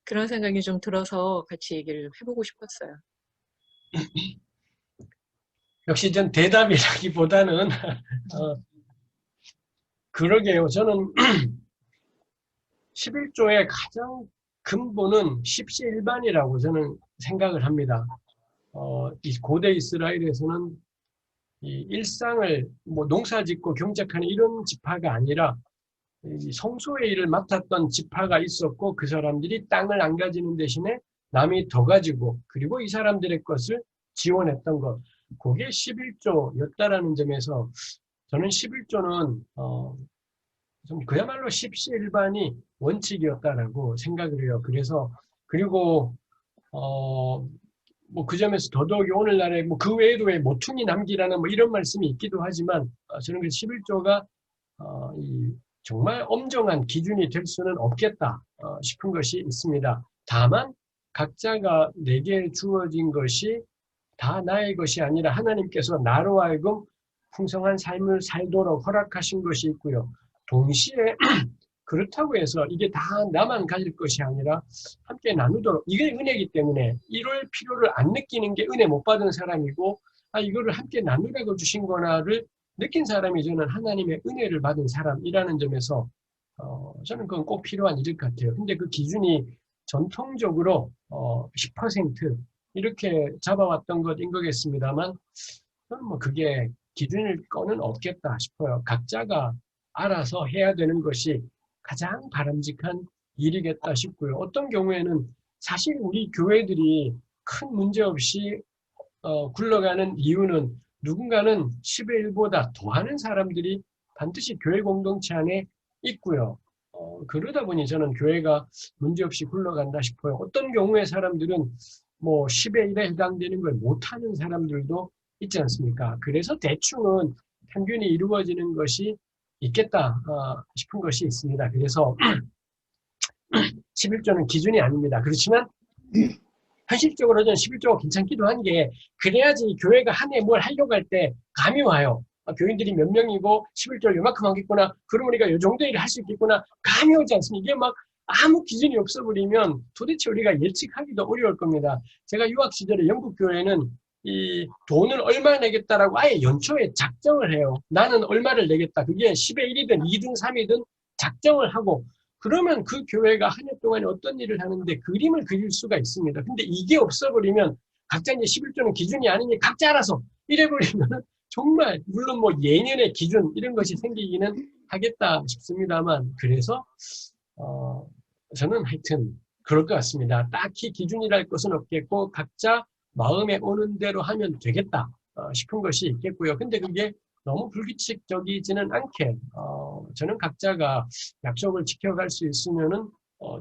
그런 생각이 좀 들어서 같이 얘기를 해보고 싶었어요. 역시 전 대답이라기보다는 그러게요. 저는 11조의 가장 근본은 십시일반이라고 저는 생각을 합니다. 이 고대 이스라엘에서는 이 일상을 뭐 농사짓고 경작하는 이런 지파가 아니라 이 성소의 일을 맡았던 지파가 있었고 그 사람들이 땅을 안 가지는 대신에 남이 더 가지고 그리고 이 사람들의 것을 지원했던 것. 그게 11조였다라는 점에서 저는 11조는 좀 그야말로 십시일반이 원칙이었다라고 생각을 해요. 그래서 그리고 뭐 그 점에서 더더욱이 오늘날에 뭐 그 외에도 왜 모퉁이 남기라는 뭐 이런 말씀이 있기도 하지만 저는 그 11조가 이 정말 엄정한 기준이 될 수는 없겠다 싶은 것이 있습니다. 다만 각자가 내게 주어진 것이 다 나의 것이 아니라 하나님께서 나로 하여금 풍성한 삶을 살도록 허락하신 것이 있고요. 동시에 그렇다고 해서 이게 다 나만 가질 것이 아니라 함께 나누도록 이게 은혜이기 때문에 이럴 필요를 안 느끼는 게 은혜 못 받은 사람이고 이거를 함께 나누라고 주신 거나를 느낀 사람이 저는 하나님의 은혜를 받은 사람이라는 점에서 저는 그건 꼭 필요한 일일 것 같아요. 근데 그 기준이 전통적으로 10% 이렇게 잡아왔던 것인 거겠습니다만 저는 뭐 그게 기준일 거는 없겠다 싶어요. 각자가 알아서 해야 되는 것이 가장 바람직한 일이겠다 싶고요. 어떤 경우에는 사실 우리 교회들이 큰 문제 없이 굴러가는 이유는 누군가는 10의 1보다 더하는 사람들이 반드시 교회 공동체 안에 있고요. 그러다 보니 저는 교회가 문제없이 굴러간다 싶어요. 어떤 경우에 사람들은 뭐 10의 1에 해당되는 걸 못하는 사람들도 있지 않습니까? 그래서 대충은 평균이 이루어지는 것이 있겠다 싶은 것이 있습니다. 그래서 11조는 기준이 아닙니다. 그렇지만 현실적으로 저는 11조가 괜찮기도 한 게 그래야지 교회가 한 해 뭘 하려고 할 때 감이 와요. 교인들이 몇 명이고 11조를 요만큼 하겠구나. 그러고 보니까 이 정도 일을 할 수 있겠구나. 감이 오지 않습니까? 이게 막 아무 기준이 없어버리면 도대체 우리가 예측하기도 어려울 겁니다. 제가 유학 시절에 영국 교회는 이 돈을 얼마 내겠다라고 아예 연초에 작정을 해요. 나는 얼마를 내겠다. 그게 10의 1이든 2든 3이든 작정을 하고 그러면 그 교회가 한 해 동안에 어떤 일을 하는데 그림을 그릴 수가 있습니다. 근데 이게 없어버리면 각자 이제 11조는 기준이 아니니 각자 알아서 이래버리면 정말 물론 뭐 예년의 기준 이런 것이 생기기는 하겠다 싶습니다만 그래서 저는 하여튼 그럴 것 같습니다. 딱히 기준이랄 것은 없겠고 각자 마음에 오는 대로 하면 되겠다 싶은 것이 있겠고요. 근데 그게 너무 불규칙적이지는 않게 저는 각자가 약속을 지켜갈 수 있으면은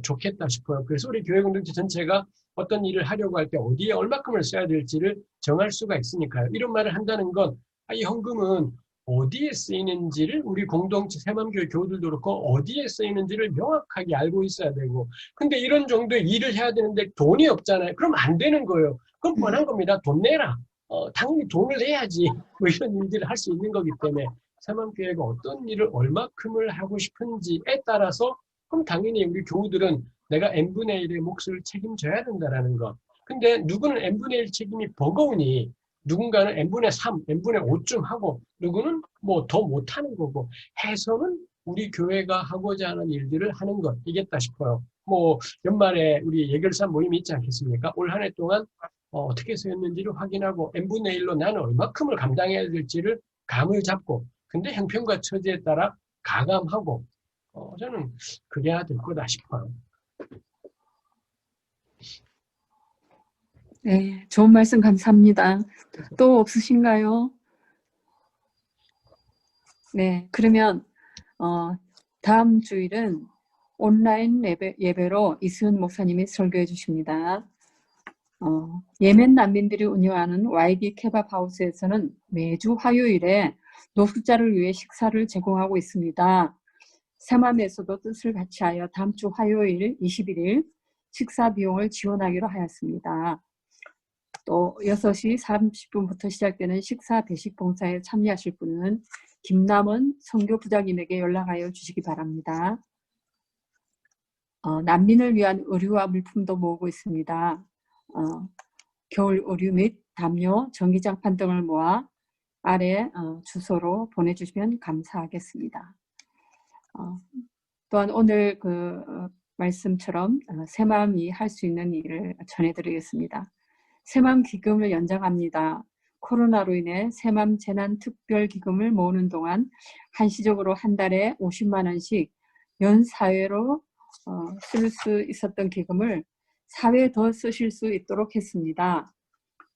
좋겠다 싶어요. 그래서 우리 교회 공동체 전체가 어떤 일을 하려고 할 때 어디에 얼마큼을 써야 될지를 정할 수가 있으니까요. 이런 말을 한다는 건 이 헌금은 어디에 쓰이는지를 우리 공동체 새마음교회 교우들도 그렇고 어디에 쓰이는지를 명확하게 알고 있어야 되고 근데 이런 정도의 일을 해야 되는데 돈이 없잖아요. 그럼 안 되는 거예요. 그건 뻔한 겁니다. 돈 내라. 당연히 돈을 내야지 뭐 이런 일들을 할 수 있는 거기 때문에 새마음교회가 어떤 일을 얼마큼을 하고 싶은지에 따라서 그럼 당연히 우리 교우들은 내가 n분의 1의 몫을 책임져야 된다는 것. 근데 누구는 n분의 1 책임이 버거우니 누군가는 n분의 3, n분의 5쯤 하고 누구는 뭐 더 못하는 거고 해서는 우리 교회가 하고자 하는 일들을 하는 것이겠다 싶어요. 뭐 연말에 우리 예결산 모임이 있지 않겠습니까? 올 한 해 동안 어떻게 쓰였는지를 확인하고 n분의 1로 나는 얼마큼을 감당해야 될지를 감을 잡고 근데 형편과 처지에 따라 가감하고 저는 그래야 될 거다 싶어요. 네, 좋은 말씀 감사합니다. 또 없으신가요? 네, 그러면 다음 주일은 온라인 예배로 이수연 목사님이 설교해 주십니다. 예멘 난민들이 운영하는 YD 케밥 하우스에서는 매주 화요일에 노숙자를 위해 식사를 제공하고 있습니다. 새마음에서도 뜻을 같이하여 다음 주 화요일 21일 식사 비용을 지원하기로 하였습니다. 또 6시 30분부터 시작되는 식사 배식 봉사에 참여하실 분은 김남원 선교부장님에게 연락하여 주시기 바랍니다. 난민을 위한 의류와 물품도 모으고 있습니다. 겨울 의류 및 담요, 전기장판 등을 모아 아래 주소로 보내주시면 감사하겠습니다. 또한 오늘 말씀처럼 새마음이 할 수 있는 일을 전해드리겠습니다. 새마음 기금을 연장합니다. 코로나로 인해 새마음 재난특별기금을 모으는 동안 한시적으로 한 달에 50만 원씩 연사회로 쓸 수 있었던 기금을 4회 더 쓰실 수 있도록 했습니다.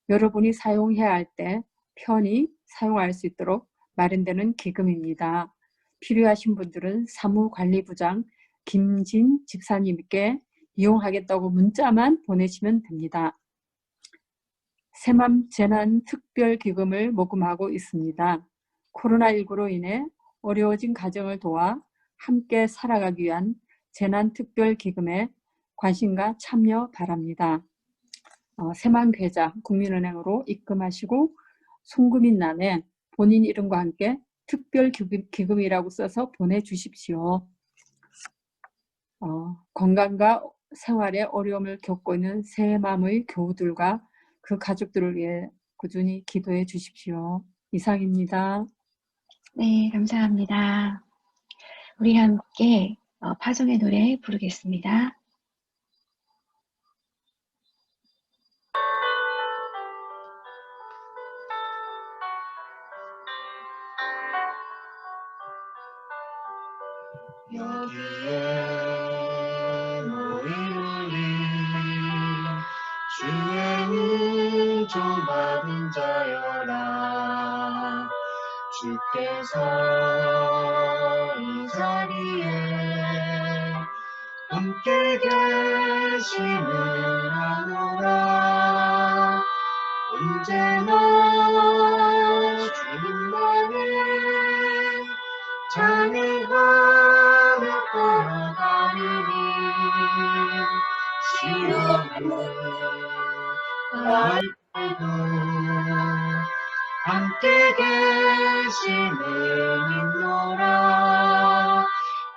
여러분이 사용해야 할 때 편히 사용할 수 있도록 마련되는 기금입니다. 필요하신 분들은 사무관리부장 김진 집사님께 이용하겠다고 문자만 보내시면 됩니다. 새마음 재난특별기금을 모금하고 있습니다. 코로나19로 인해 어려워진 가정을 도와 함께 살아가기 위한 재난특별기금에 관심과 참여 바랍니다. 새마음 계좌 국민은행으로 입금하시고 송금인란에 본인 이름과 함께 특별기금이라고 써서 보내주십시오. 건강과 생활에 어려움을 겪고 있는 새마음의 교우들과 그 가족들을 위해 꾸준히 기도해 주십시오. 이상입니다. 네, 감사합니다. 우리 함께 파송의 노래 부르겠습니다. 여기에 모인 우리 주의 은총 받은 자여라. 주께서 이 자리에 함께 계심을 아노라. 언제나 주님만의 찬양하며 걸어가리니 시험을 날 때도 함께 계심을 믿노라.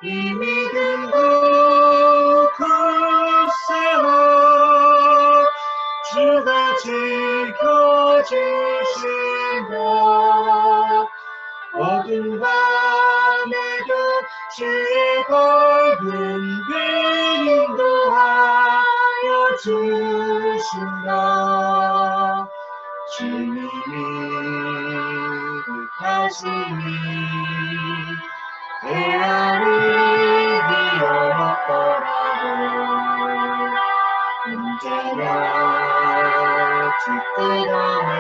이 믿음도 굳세워 주가 지켜주신다. 어두운 밤에도 주의 밝은 빛 인도하여 주신다. 주님이 뜻하시니 대안이 되었더라도 언제나 주 뜻 안에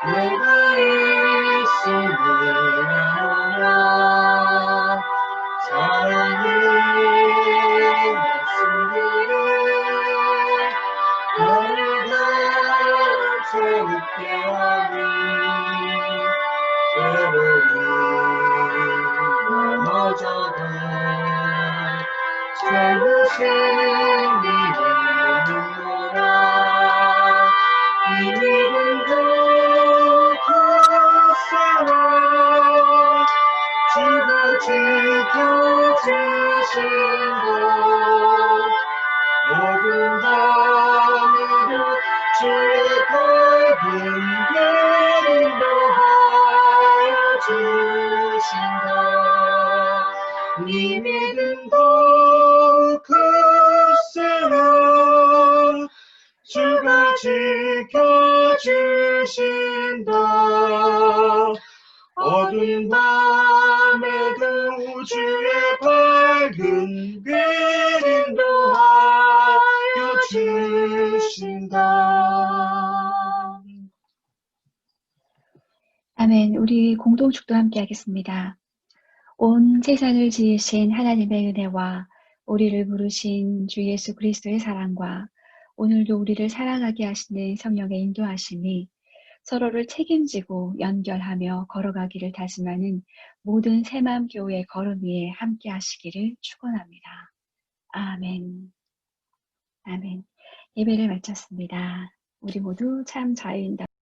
내가 있음을 아노라. 사랑의 말씀들을 나를 새롭게 하니 때로는 넘어져도 새로운 믿음을 믿노라. 이 믿음도 굳세워 주가 지켜주신다. 어두운 밤에도 주의 밝은 빛 인도하여 주신다. 이 믿음도 굳세워 주가 지켜주신다. 어두운 밤에도 주의 밝은 빛 인도하여 주신다. 아멘. 우리 공동축도 함께 하겠습니다. 온 세상을 지으신 하나님의 은혜와 우리를 부르신 주 예수 그리스도의 사랑과 오늘도 우리를 사랑하게 하시는 성령의 인도하심이 서로를 책임지고 연결하며 걸어가기를 다짐하는 모든 새마음 교회의 걸음 위에 함께 하시기를 축원합니다. 아멘. 아멘. 예배를 마쳤습니다. 우리 모두 참 자유인다.